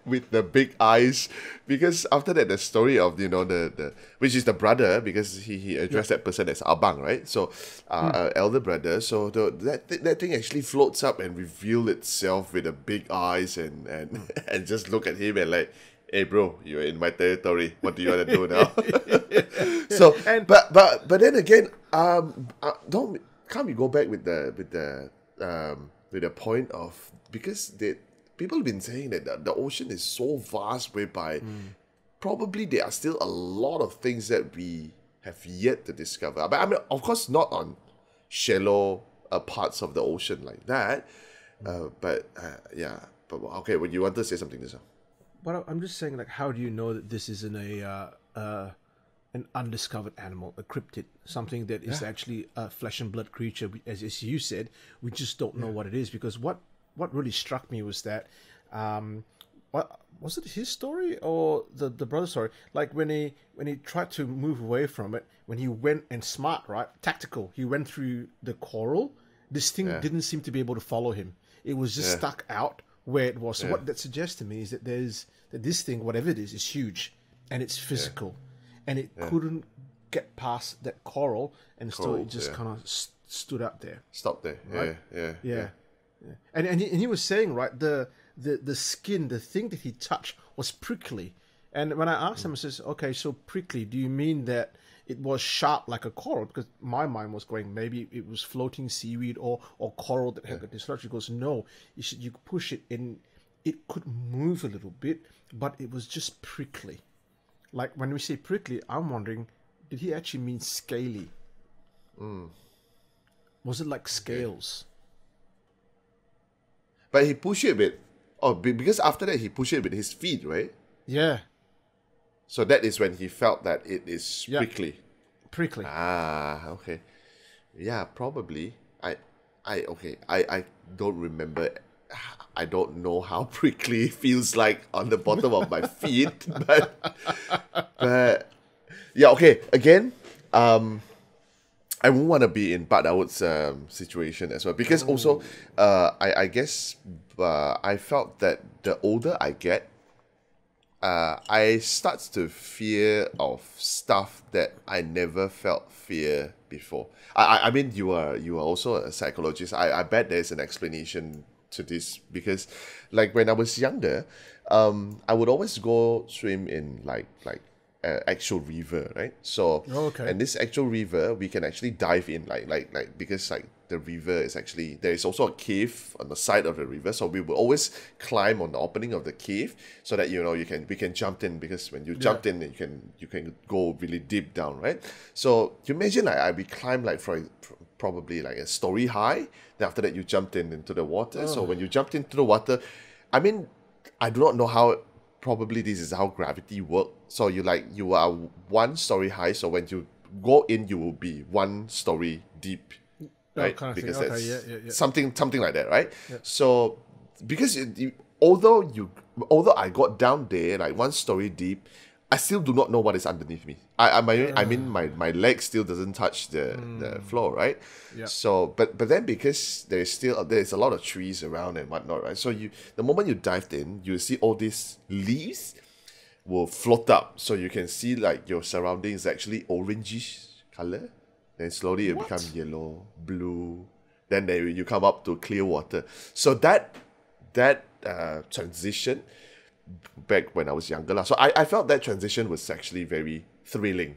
with the big eyes, because after that the story of the which is the brother, because he addressed that person as abang, right? So elder brother. So that thing actually floats up and reveal itself with the big eyes and and just look at him and like, hey bro, you're in my territory. What do you want to do now? So, but then again, can't we go back with the point of, because people have been saying that the ocean is so vast, whereby probably there are still a lot of things that we have yet to discover. But I mean, of course, not on shallow parts of the ocean like that. But okay. Well, you want to say something, Nisa? But I'm just saying, like, how do you know that this isn't an undiscovered animal, a cryptid, something that is actually a flesh and blood creature? As you said, we just don't know what it is. Because what really struck me was that, what was it, his story or the brother's story? Like when he tried to move away from it, when he went and smart, right, tactical, he went through the coral. This thing didn't seem to be able to follow him. It was just stuck out where it was. So what that suggests to me is that this thing, whatever it is huge and it's physical, and it couldn't get past that coral, and so it just kind of stood up there. Stop there. Right? Yeah. And he was saying, right, the skin, the thing that he touched was prickly, And when I asked him, I says, "Okay, so prickly. Do you mean that it was sharp like a coral?" Because my mind was going, maybe it was floating seaweed or coral that had got dislodged. He goes, "No, you could push it in. It could move a little bit, but it was just prickly. Like when we say prickly, I'm wondering, did he actually mean scaly? Was it like scales?" But he pushed it a bit. Oh, because after that he pushed it with his feet, right? Yeah, So that is when he felt that it is Yeah. prickly. prickly. Ah, okay. Yeah, probably. I don't remember. I don't know how prickly it feels like on the bottom of my feet, but yeah, okay. Again, I won't want to be in Pak Daud's situation as well, because also, I guess I felt that the older I get, I start to fear of stuff that I never felt fear before. I mean, you are also a psychologist. I bet there's an explanation to this, because, like, when I was younger, I would always go swim in like actual river, right? So, Okay. and this actual river, we can actually dive in, like because like the river is actually, there is also a cave on the side of the river, so we will always climb on the opening of the cave, so that we can jump in, because when you jumped in, you can go really deep down, right? So you imagine, like, we climb like probably like a story high, then after that you jumped into the water. So when you jumped into the water, I mean, I do not know how. Probably this is how gravity works. So you are one story high. So when you go in, you will be one story deep, right? kind of Because thing. that's Okay, yeah. something like that, right? So because although I got down there like one story deep, I still do not know what is underneath me. I mean my leg still doesn't touch the floor, right? Yeah. So but then, because there's a lot of trees around and whatnot, right? So the moment you dived in, you see all these leaves will float up, so you can see like your surroundings actually orangish color. Then slowly it becomes yellow, blue. Then you come up to clear water. So that transition back when I was younger. So I felt that transition was actually very thrilling.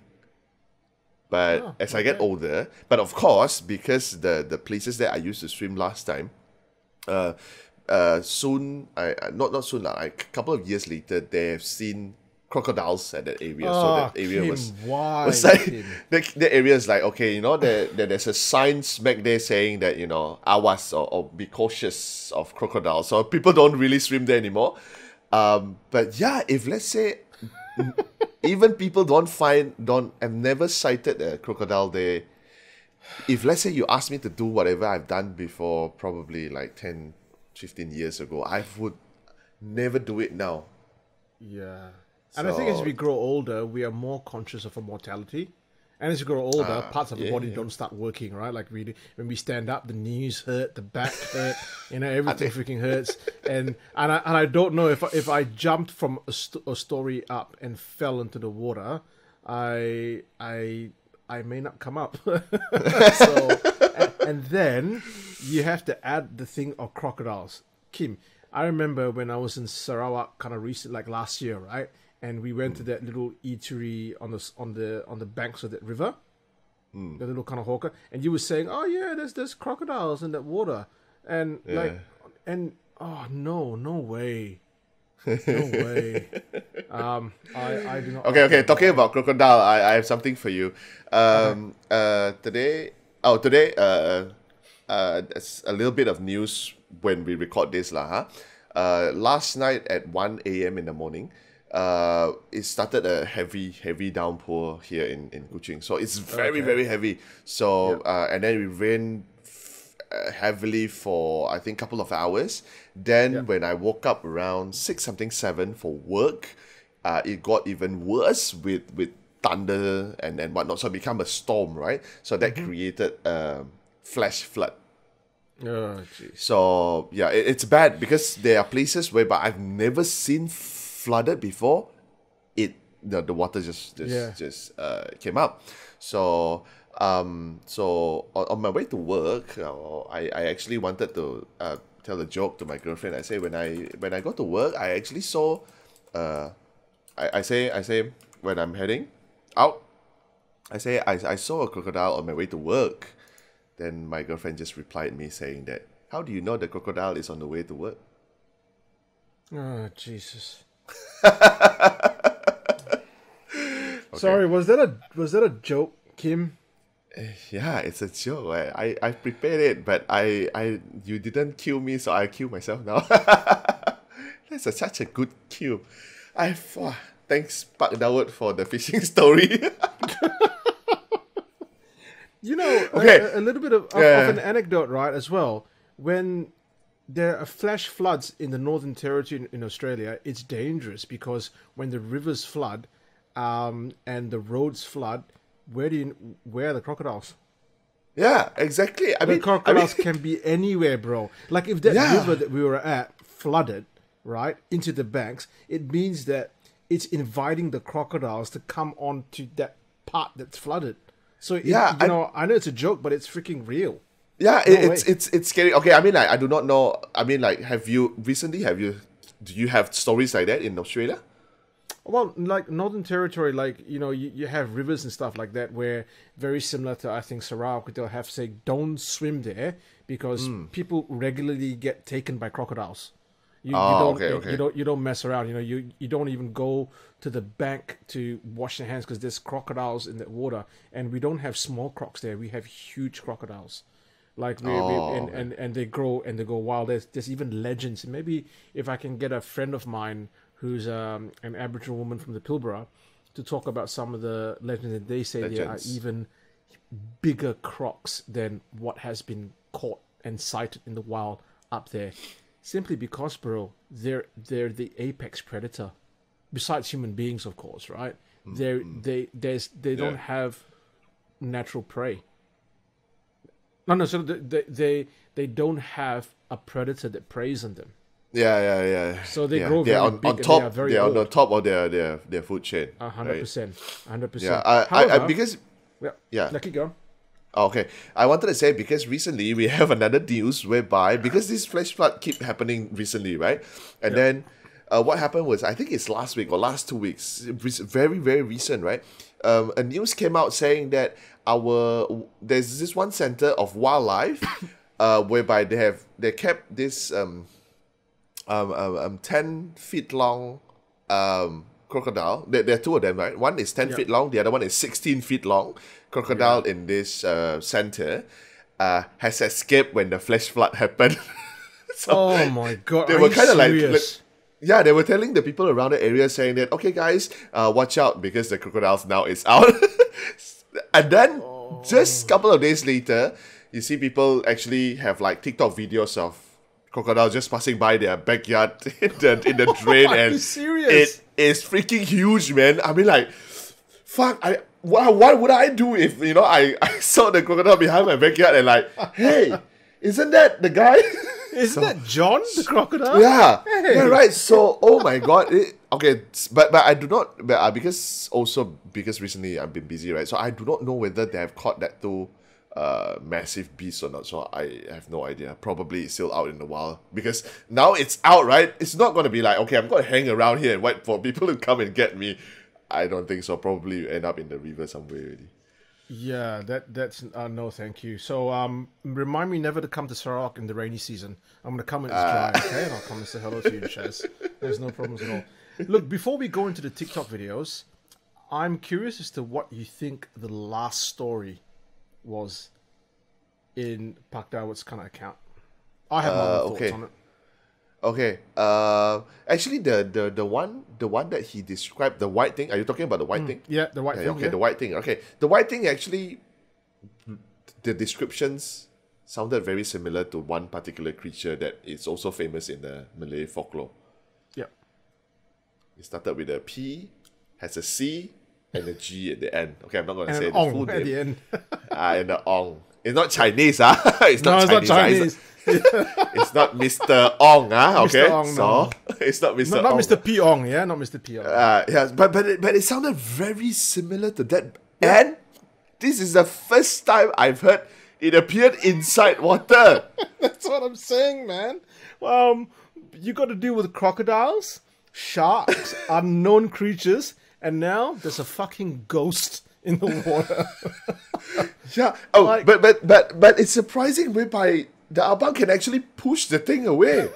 But as I get older, but of course, because the places that I used to swim last time, soon, not soon, like a couple of years later, they have seen crocodiles at that area. So that area Kim, was why, like, Kim? the area is like, okay, there's a sign back there saying that, awas, or be cautious of crocodiles. So people don't really swim there anymore. But yeah, if let's say even people have never sighted a crocodile there, if let's say you ask me to do whatever I've done before, probably like 10, 15 years ago, I would never do it now. Yeah. And I think as we grow older, we are more conscious of our mortality. And as you grow older, parts of the body don't start working, right? Like when we stand up, the knees hurt, the back hurt, everything freaking hurts. And I don't know if I jumped from a story up and fell into the water, I may not come up. So and then you have to add the thing of crocodiles. Kim, I remember when I was in Sarawak, kind of recent, like last year, right? And we went to that little eatery on the banks of that river, the little kind of hawker. And you were saying, "Oh yeah, there's crocodiles in that water," and oh no way, no way. I do not. Okay. Talking about crocodile, I have something for you. Today, it's a little bit of news when we record this, lah. Last night at 1 a.m. in the morning, it started a heavy downpour here in Kuching. So it's very heavy. So and then we rained heavily for I think a couple of hours. Then when I woke up around 6-7 for work, it got even worse with thunder and whatnot. So it became a storm, right? So that created flash flood. Oh, jeez. So yeah, it's bad, because there are places whereby I've never seen flooded before. The water just came up. So on my way to work, I actually wanted to tell a joke to my girlfriend. I say when I got to work, I actually saw I say when I'm heading out, I say I saw a crocodile on my way to work. Then my girlfriend just replied me saying that, how do you know the crocodile is on the way to work? Oh, Jesus. Okay. Sorry, was that a joke, Kim? Yeah, it's a joke. I prepared it, but you didn't kill me, so I kill myself now. That's such a good kill. Thanks, Pak Daud, for the fishing story. You know, Okay. a little bit of an anecdote, right, as well. When there are flash floods in the Northern Territory in Australia, it's dangerous because when the rivers flood and the roads flood, where are the crocodiles? Yeah, exactly. The crocodiles can be anywhere, bro. Like if that river that we were at flooded, right, into the banks, it means that it's inviting the crocodiles to come onto that part that's flooded. So I know it's a joke, but it's freaking real. Yeah, No it's scary. Okay, I mean, like, I do not know. I mean, like, do you have stories like that in Australia? Well, like Northern Territory, like, you know, you have rivers and stuff like that where very similar to, I think, Sarawak, they'll have to say, don't swim there because people regularly get taken by crocodiles. You don't mess around. You know, you don't even go to the bank to wash your hands because there's crocodiles in that water, and we don't have small crocs there. We have huge crocodiles. Like and they grow and they go wild. There's even legends. Maybe if I can get a friend of mine who's an Aboriginal woman from the Pilbara to talk about some of the legends, that they say there are even bigger crocs than what has been caught and sighted in the wild up there. Simply because, bro, they're the apex predator, besides human beings, of course, right? They don't have natural prey. No. So they don't have a predator that preys on them. Yeah. So they grow very big. They're on the top of their food chain. 100%. Yeah, However, because Let it go. Okay, I wanted to say because recently we have another news whereby because this flash flood keep happening recently, right? And then what happened was, I think it's last week or last 2 weeks, very very recent, right? A news came out saying that there's this one center of wildlife whereby they kept this 10 feet long crocodile. There are two of them, right? One is 10 feet long, the other one is 16 feet long. Crocodile in this center has escaped when the flash flood happened. So oh my god! They were kind of they were telling the people around the area saying that, okay guys, watch out because the crocodiles now is out. And then just a couple of days later, you see people actually have like TikTok videos of crocodiles just passing by their backyard in the drain. Are and you serious? It is freaking huge, man. I mean, like, fuck, what would I do if, you know, I saw the crocodile behind my backyard and like, hey, isn't that the guy? Isn't that John, the crocodile? Yeah, Hey. yeah, right. So, oh my god. But I do not, because recently I've been busy, right? So I do not know whether they have caught that two massive beasts or not. So I have no idea. Probably it's still out in the wild because now it's out, right? It's not going to be like, okay, I'm going to hang around here and wait for people to come and get me. I don't think so. Probably you end up in the river somewhere already. Yeah, that's no, thank you. So remind me never to come to Sarawak in the rainy season. I'm gonna come when it's dry, okay? And I'll come and say hello to you, Chaz. There's no problems at all. Look, before we go into the TikTok videos, I'm curious as to what you think the last story was in Pak Daud's kind of account. I have my own thoughts on it. Okay. Actually, the one that he described, the white thing. Are you talking about the white thing? Yeah, the white thing. Okay, yeah. the white thing. Okay, the white thing actually, the descriptions sounded very similar to one particular creature that is also famous in the Malay folklore. Yeah. It started with a P, has a C, and a G at the end. Okay, I'm not going to say And the full at name. the end. And the Ong. It's not Chinese, It's No, not it's not Chinese. Chinese. It's not Mr. Ong, Okay, Mr. Ong, no. It's not Mr. Not Ong. Mr. P. Ong, yeah? Not Mr. P. Ong. Yes, but it sounded very similar to that. And this is the first time I've heard it appeared inside water. That's what I'm saying, man. You got to deal with crocodiles, sharks, unknown creatures, and now there's a fucking ghost in the water. Yeah. Oh, Like- but it's surprising whereby the abang can actually push the thing away.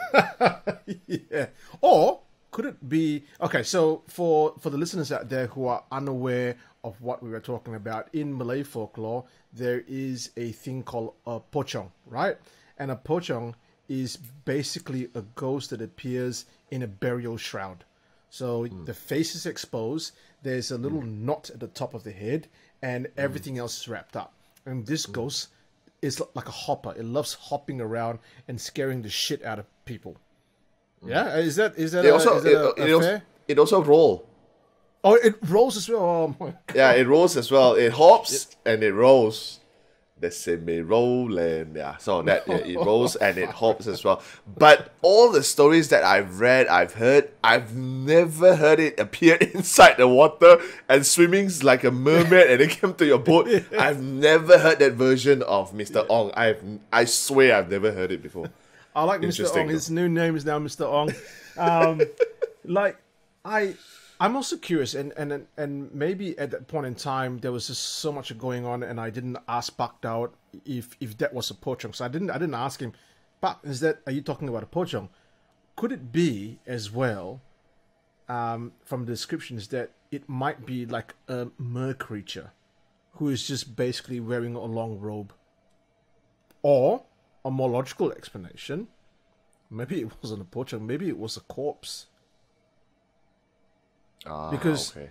Yeah. Or could it be okay? So for the listeners out there who are unaware of what we were talking about, in Malay folklore, there is a thing called a pocong, right? And a pocong is basically a ghost that appears in a burial shroud. So the face is exposed. There's a little knot at the top of the head, and everything else is wrapped up. And this ghost is like a hopper. It loves hopping around and scaring the shit out of people. Yeah, is that fair? It also roll. Oh, it rolls as well. Oh my God. Yeah, it rolls as well. It hops and it rolls. The semi rolling, yeah. So that it rolls and it hops as well. But all the stories that I've read, I've heard, I've never heard it appear inside the water and swimming like a mermaid and it came to your boat. I've never heard that version of Mr. Ong. I swear I've never heard it before. I like Mr. Interesting, Ong. His new name is now Mr. Ong. I'm also curious, and maybe at that point in time there was just so much going on, and I didn't ask Pak Daud if that was a pocong. So I didn't ask him, Pak, are you talking about a pocong? Could it be as well, from the descriptions, that it might be like a mer creature who is just basically wearing a long robe? Or a more logical explanation, maybe it wasn't a pocong, maybe it was a corpse. Because okay. you know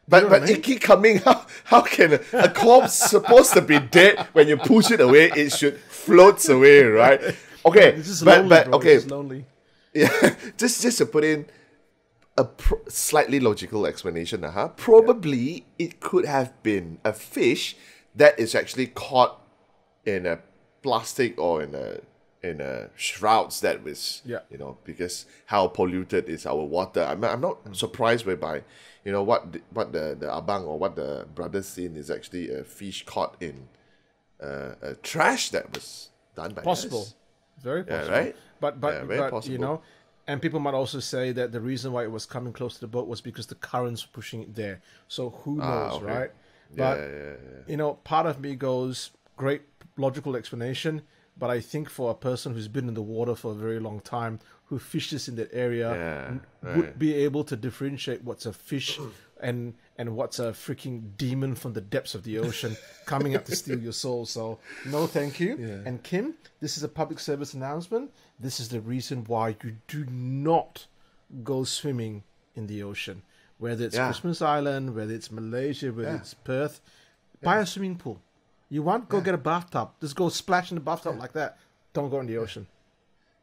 But what I mean? it keep coming. How can a corpse supposed to be dead when you push it away? It should floats away, right? Okay, This is lonely, but bro. okay, This is lonely. yeah. Just to put in a slightly logical explanation, probably it could have been a fish that is actually caught in a plastic or in a shrouds that was, Yeah. because how polluted is our water. I'm not surprised whereby, what the abang or what the brothers seen is actually a fish caught in a trash that was done by Possible. us. Very possible. Yeah, right? But Yeah, very possible. and people might also say that the reason why it was coming close to the boat was because the currents were pushing it there. So who knows, okay. right? Yeah, But part of me goes, great logical explanation, but I think for a person who's been in the water for a very long time, who fishes in that area, would be able to differentiate what's a fish and what's a freaking demon from the depths of the ocean coming up to steal your soul. So no thank you. Yeah. And Kim, this is a public service announcement. This is the reason why you do not go swimming in the ocean. Whether it's Christmas Island, whether it's Malaysia, whether it's Perth, buy a swimming pool. You want? Go get a bathtub. Just go splash in the bathtub like that. Don't go in the ocean.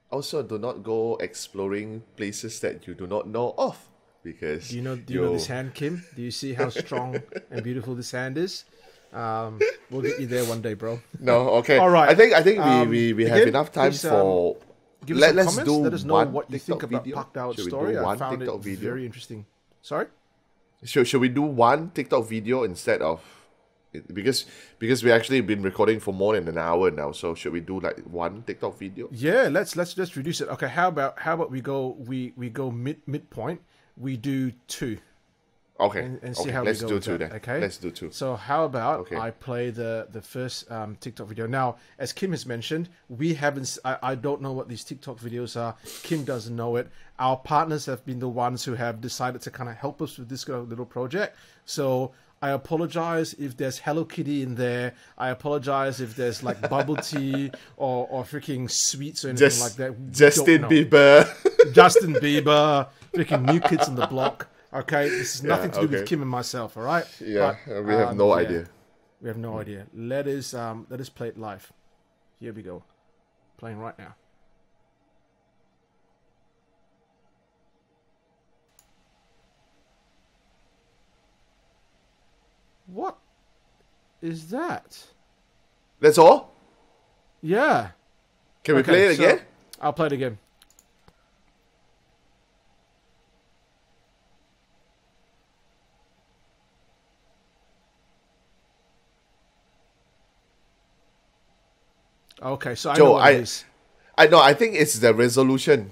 Also, do not go exploring places that you do not know of, because Do you know this hand, Kim? Do you see how strong and beautiful this hand is? We'll get you there one day, bro. No, okay. All right. I think we have again, enough time please, for. Give us some Let's comments. do Let us know one what you think TikTok about video. Pak Daud's Should we do story. I one found TikTok it video? very interesting. Sorry? Should we do one TikTok video instead of, because we actually been recording for more than an hour now? So should we do like one TikTok video? Yeah, let's just reduce it. Okay, how about we go midpoint. We do 2. Okay, And see okay. how Let's we go do with 2 that, then. okay? Let's do 2. So how about Okay. I play the first TikTok video? Now, as Kim has mentioned, we haven't. I don't know what these TikTok videos are. Kim doesn't know it. Our partners have been the ones who have decided to kind of help us with this little project. So I apologize if there's Hello Kitty in there. I apologize if there's like bubble tea or freaking sweets or anything like that. We Justin don't know. Bieber. Justin Bieber, freaking New Kids on the Block. Okay, this is nothing to do okay. with Kim and myself. All right. Yeah, But, we have no idea. We have no idea. Let us play it live. Here we go. Playing right now. What is that? That's all? Yeah. Can we Okay, play it so again? I'll play it again. Okay, so I know Joe, what it is. I know. I think it's the resolution.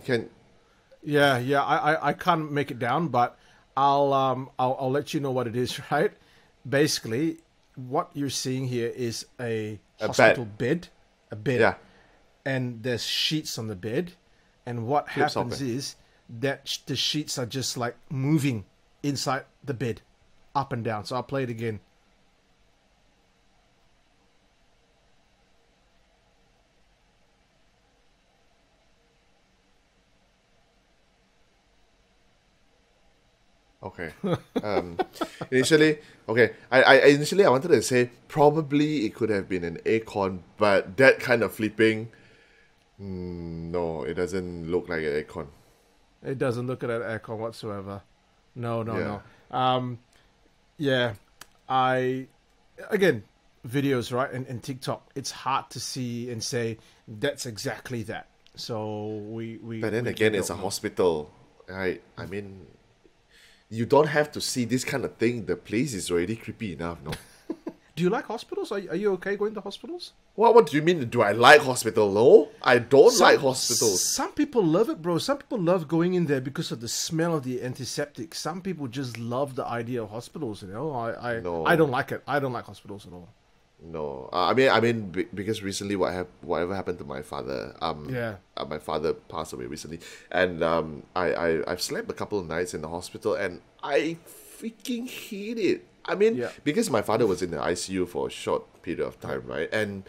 Yeah, yeah. I can't make it down, but I'll let you know what it is. Right? Basically, what you're seeing here is a hospital bed, a bed, Yeah. and there's sheets on the bed, and what Flips happens open. is that the sheets are just like moving inside the bed, up and down. So I'll play it again. Okay. Um, initially, okay. I initially I wanted to say probably it could have been an acorn, but that kind of flipping, no, it doesn't look like an acorn. It doesn't look at that aircon whatsoever. No, no, Yeah. no. Yeah, I again videos right and TikTok. It's hard to see and say that's exactly that. So we. But then we again, it's a don't know. hospital, right? I mean, you don't have to see this kind of thing. The place is already creepy enough, no? Do you like hospitals? Are you okay going to hospitals? What do you mean? Do I like hospital? No, I don't like hospitals. Some people love it, bro. Some people love going in there because of the smell of the antiseptic. Some people just love the idea of hospitals. You know, No. I don't like it. I don't like hospitals at all. No, because recently whatever happened to my father, Yeah. my father passed away recently, and I've slept a couple of nights in the hospital, and I freaking hate it. I mean, Yeah. because my father was in the ICU for a short period of time, right? And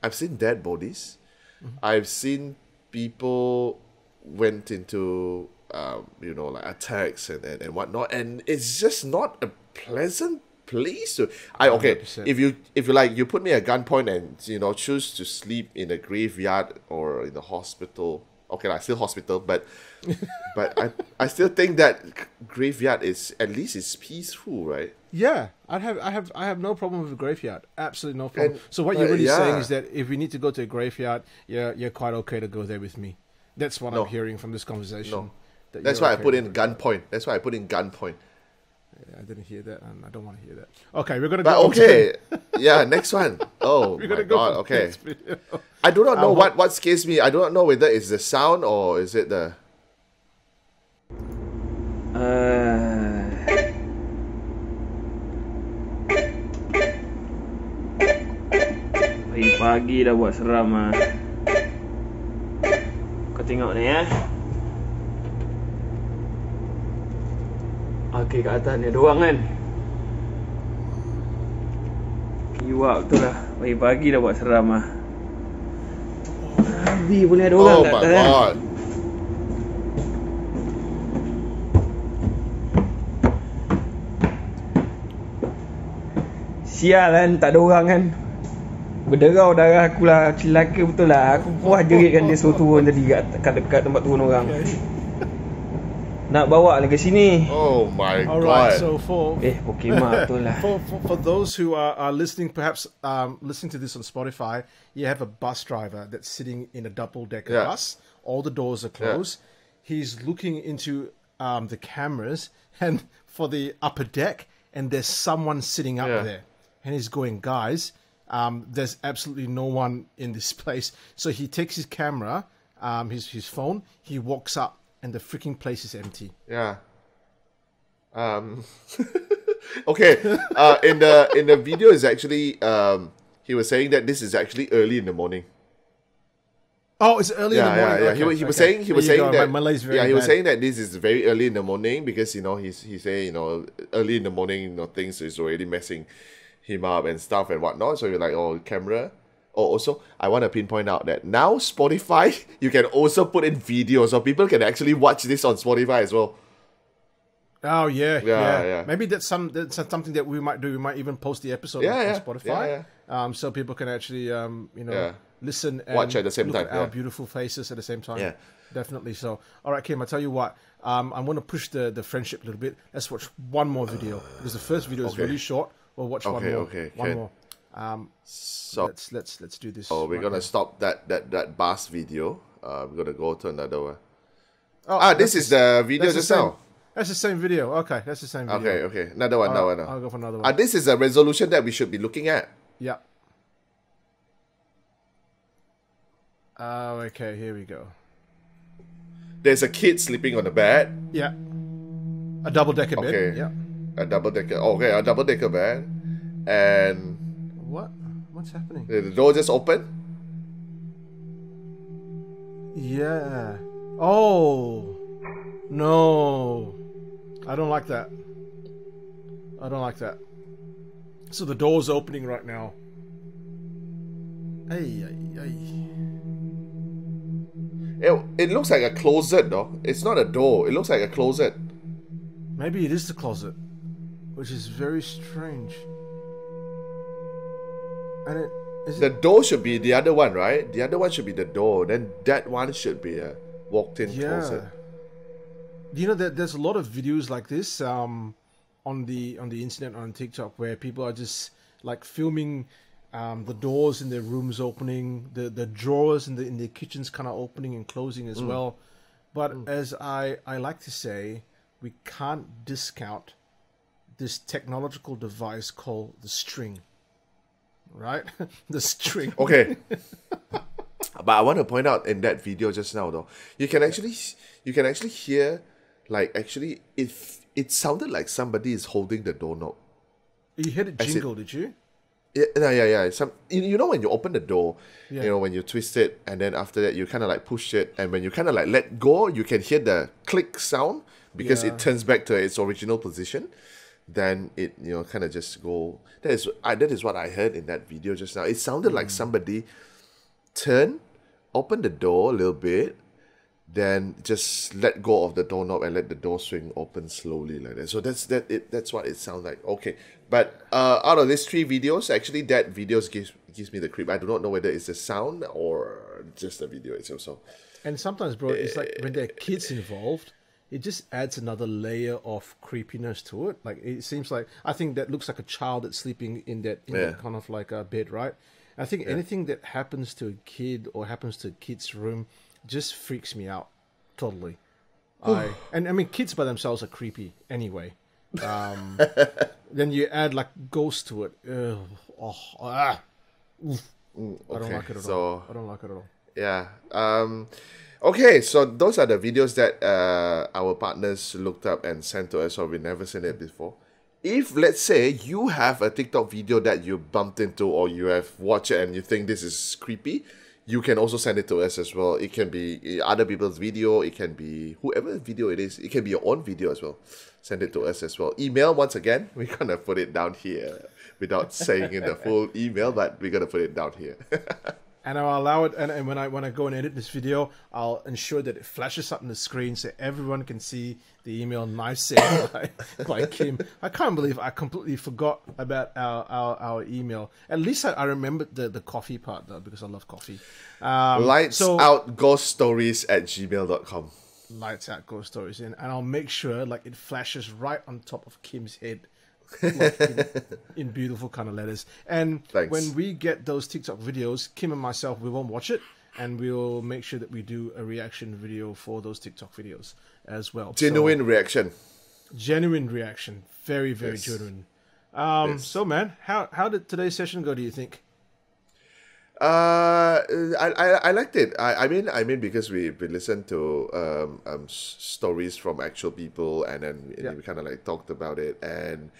I've seen dead bodies. I've seen people went into like attacks and whatnot, and it's just not a pleasant place to. Okay, 100%. if you like, you put me at gunpoint and choose to sleep in a graveyard or in the hospital. Okay, like still hospital, but I still think that graveyard is at least it's peaceful, right? Yeah, I have no problem with a graveyard. Absolutely no problem. And- So what you're really saying yeah. is that if we need to go to a graveyard, you're quite okay to go there with me. That's what No. I'm hearing from this conversation. No. that That's you're why I okay put with in it. gunpoint. That's why I put in gunpoint. Yeah, I didn't hear that, and I don't want to hear that. Okay, we're gonna But go. on to okay, yeah, next one. Oh we're my gonna go god. for the Okay, next video. I do not know I'll what scares me. I do not know whether it's the sound or is it the. Pagi-pagi dah buat seram ah. Kau tengok ni Okey, kat atas ni ada orang kan. Kiwak betul lah. Pagi-pagi dah buat seram ah. Habis boleh ada orang Oh kat my atas god. Sial kan, tak ada orang kan. Berderau darah aku lah. Celaka betul lah. Aku puas jeritkan dia suruh turun tadi kat tempat turun orang. Nak bawa lah ke sini. Oh my All right, god. so for Pokemon betul lah. for those who are listening, perhaps listening to this on Spotify, you have a bus driver that's sitting in a double-decker Yeah. bus. All the doors are closed. He's looking into the cameras and for the upper deck, and there's someone sitting up Yeah. there, and he's going, guys. There's absolutely no one in this place. So he takes his camera, his phone. He walks up, and the freaking place is empty. Yeah. Okay. In the video is actually he was saying that this is actually early in the morning. Oh, it's early in the morning. Yeah. Okay, He was okay. saying There you go. that My Malay's very he was bad. saying that this is very early in the morning because he say early in the morning things is already messing him up and stuff and whatnot. So you're like, oh, camera. Oh, also I want to pinpoint out that now Spotify you can also put in video, so people can actually watch this on Spotify as well. Oh yeah, Yeah, yeah. Maybe that's something that we might do. We might even post the episode Yeah, on yeah. Spotify, Yeah, so people can actually Yeah. listen and Watch at the same look time, at our yeah. beautiful faces at the same time. Yeah. Definitely. So, all right, Kim, I tell you what, I'm going to push the friendship a little bit. Let's watch one more video because the first video is Okay. really short. We'll watch one more. One okay. more. So Let's do this. we're right gonna now. stop that bus video. We're gonna go to another one. Oh, This is the video that's the just now. That's the same video. Okay, that's the same video. Okay. Another one, All right, another one. I'll go for another one. This is a resolution that we should be looking at. Yeah. Okay, here we go. There's a kid sleeping on the bed. Yeah. A double-decker bed. Okay. Yeah. A double-decker. Okay, a double-decker bed. And What? What's happening? the door just opened. Yeah. Oh. No. I don't like that. I don't like that. So the door's opening right now. Hey. It looks like a closet, though. It's not a door. It looks like a closet. Maybe it is the closet, which is very strange. And it is The door should be the other one, right? The other one should be the door. Then that one should be a walked-in closet. You know that there's a lot of videos like this on the internet, on TikTok, where people are just like filming the doors in their rooms opening, the drawers in the kitchens kind of opening and closing as well. But as I like to say, we can't discount this technological device called the string. Right? The string. Okay. But I want to point out in that video just now, though, you can actually hear, like, actually it sounded like somebody is holding the doorknob. You heard it jingle, did you? Yeah. You know when you open the door, you know, when you twist it, and then after that you kind of like push it, and when you kind of like let go, you can hear the click sound because it turns back to its original position. Then it, you know, kind of just go. That is what I heard in that video just now. It sounded like somebody open the door a little bit, then just let go of the doorknob and let the door swing open slowly like that. So that's what it sounds like. Okay, but out of these 3 videos, actually that video gives me the creep. I do not know whether it's the sound or just the video itself. So, and sometimes, bro, it's like when there are kids involved, it just adds another layer of creepiness to it. Like, it seems like, I think that looks like a child that's sleeping in that kind of like a bed, right? I think anything that happens to a kid or happens to a kid's room just freaks me out totally. And I mean, kids by themselves are creepy anyway. Then you add like ghosts to it. I don't like it at all. I don't like it at all. Yeah. Okay, so those are the videos that our partners looked up and sent to us, or we've never seen it before. If, let's say, you have a TikTok video that you bumped into or you have watched it and you think this is creepy, you can also send it to us as well. It can be other people's video, it can be whoever video it is, it can be your own video as well. Send it to us as well. Email, once again, we're going to put it down here without saying in the full email, but we're going to put it down here. And I'll allow it, and when I go and edit this video, I'll ensure that it flashes up on the screen so everyone can see the email nice and by Kim. I can't believe I completely forgot about our email. At least I remembered the coffee part, though, because I love coffee. lightsoutghoststories@gmail.com. Lights out ghost stories, and I'll make sure like it flashes right on top of Kim's head. Like in beautiful kind of letters. And Thanks. When we get those TikTok videos, Kim and myself, we won't watch it, and we'll make sure that we do a reaction video for those TikTok videos as well. Genuine reaction. Genuine reaction. Very, very genuine. So, man, how did today's session go, do you think? I liked it. I mean because we listened to stories from actual people, and then we kind of like talked about it, and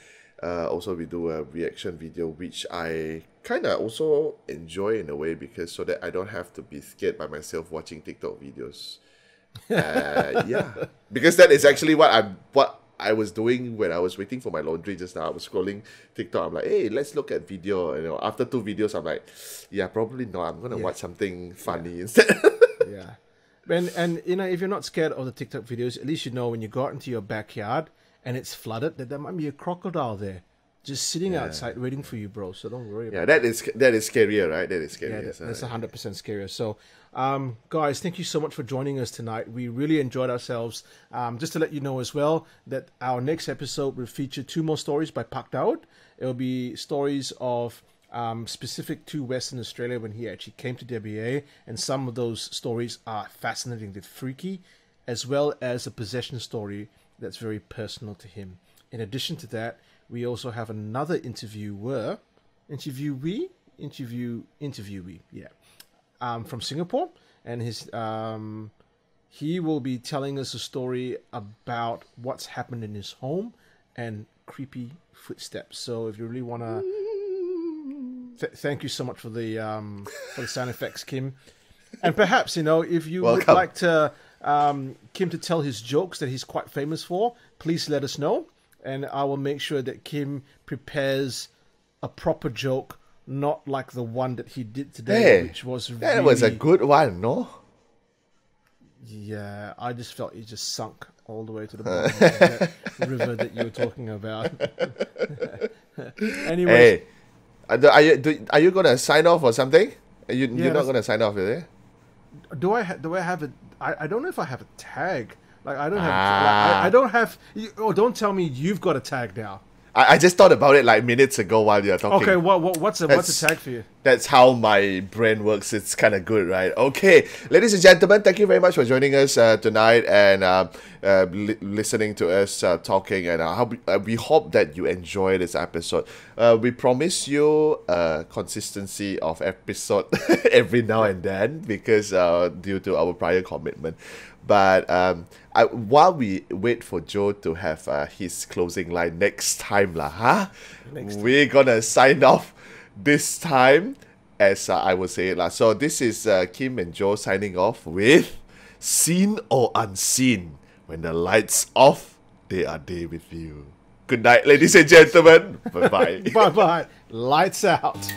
also we do a reaction video, which I kind of also enjoy in a way, because so that I don't have to be scared by myself watching TikTok videos. Because that is actually what I was doing when I was waiting for my laundry just now. I was scrolling TikTok. I'm like, hey, let's look at video. You know, after 2 videos, I'm like, yeah, probably not. I'm gonna watch something funny instead. Yeah, and you know, if you're not scared of the TikTok videos, at least you know when you go out into your backyard and it's flooded, that there might be a crocodile there, just sitting outside waiting for you, bro. So don't worry about that is scarier, right? That is scarier. Yeah, that's 100% scarier. So, guys, thank you so much for joining us tonight. We really enjoyed ourselves. Just to let you know as well that our next episode will feature 2 more stories by Pak Daud. It'll be stories of specific to Western Australia when he actually came to WA, and some of those stories are fascinatingly freaky, as well as a possession story that's very personal to him. In addition to that, we also have another interviewee, from Singapore, and he will be telling us a story about what's happened in his home and creepy footsteps. So if you really want to, thank you so much for the sound effects, Kim. And perhaps, if you would like to Kim to tell his jokes that he's quite famous for, please let us know, and I will make sure that Kim prepares a proper joke, not like the one that he did today, which was that was a good one, no? Yeah, I just felt he just sunk all the way to the bottom of that river that you were talking about. Anyway, are you gonna sign off or something? You're not gonna sign off, is it? Do I have a? I don't know if I have a tag. Like I don't have. I don't have. Oh, don't tell me you've got a tag now. I just thought about it like minutes ago while you're talking. Okay, what's a tag for you? That's how my brain works. It's kind of good, right? Okay, ladies and gentlemen, thank you very much for joining us tonight and listening to us talking. And we hope that you enjoy this episode. We promise you consistency of episode every now and then because due to our prior commitment. But while we wait for Joe to have his closing line next time, we're gonna sign off this time as I will say it. So this is Kim and Joe signing off with Seen or Unseen. When the lights off, they are there with you. Good night, ladies and gentlemen. Bye-bye. Bye-bye. Lights out.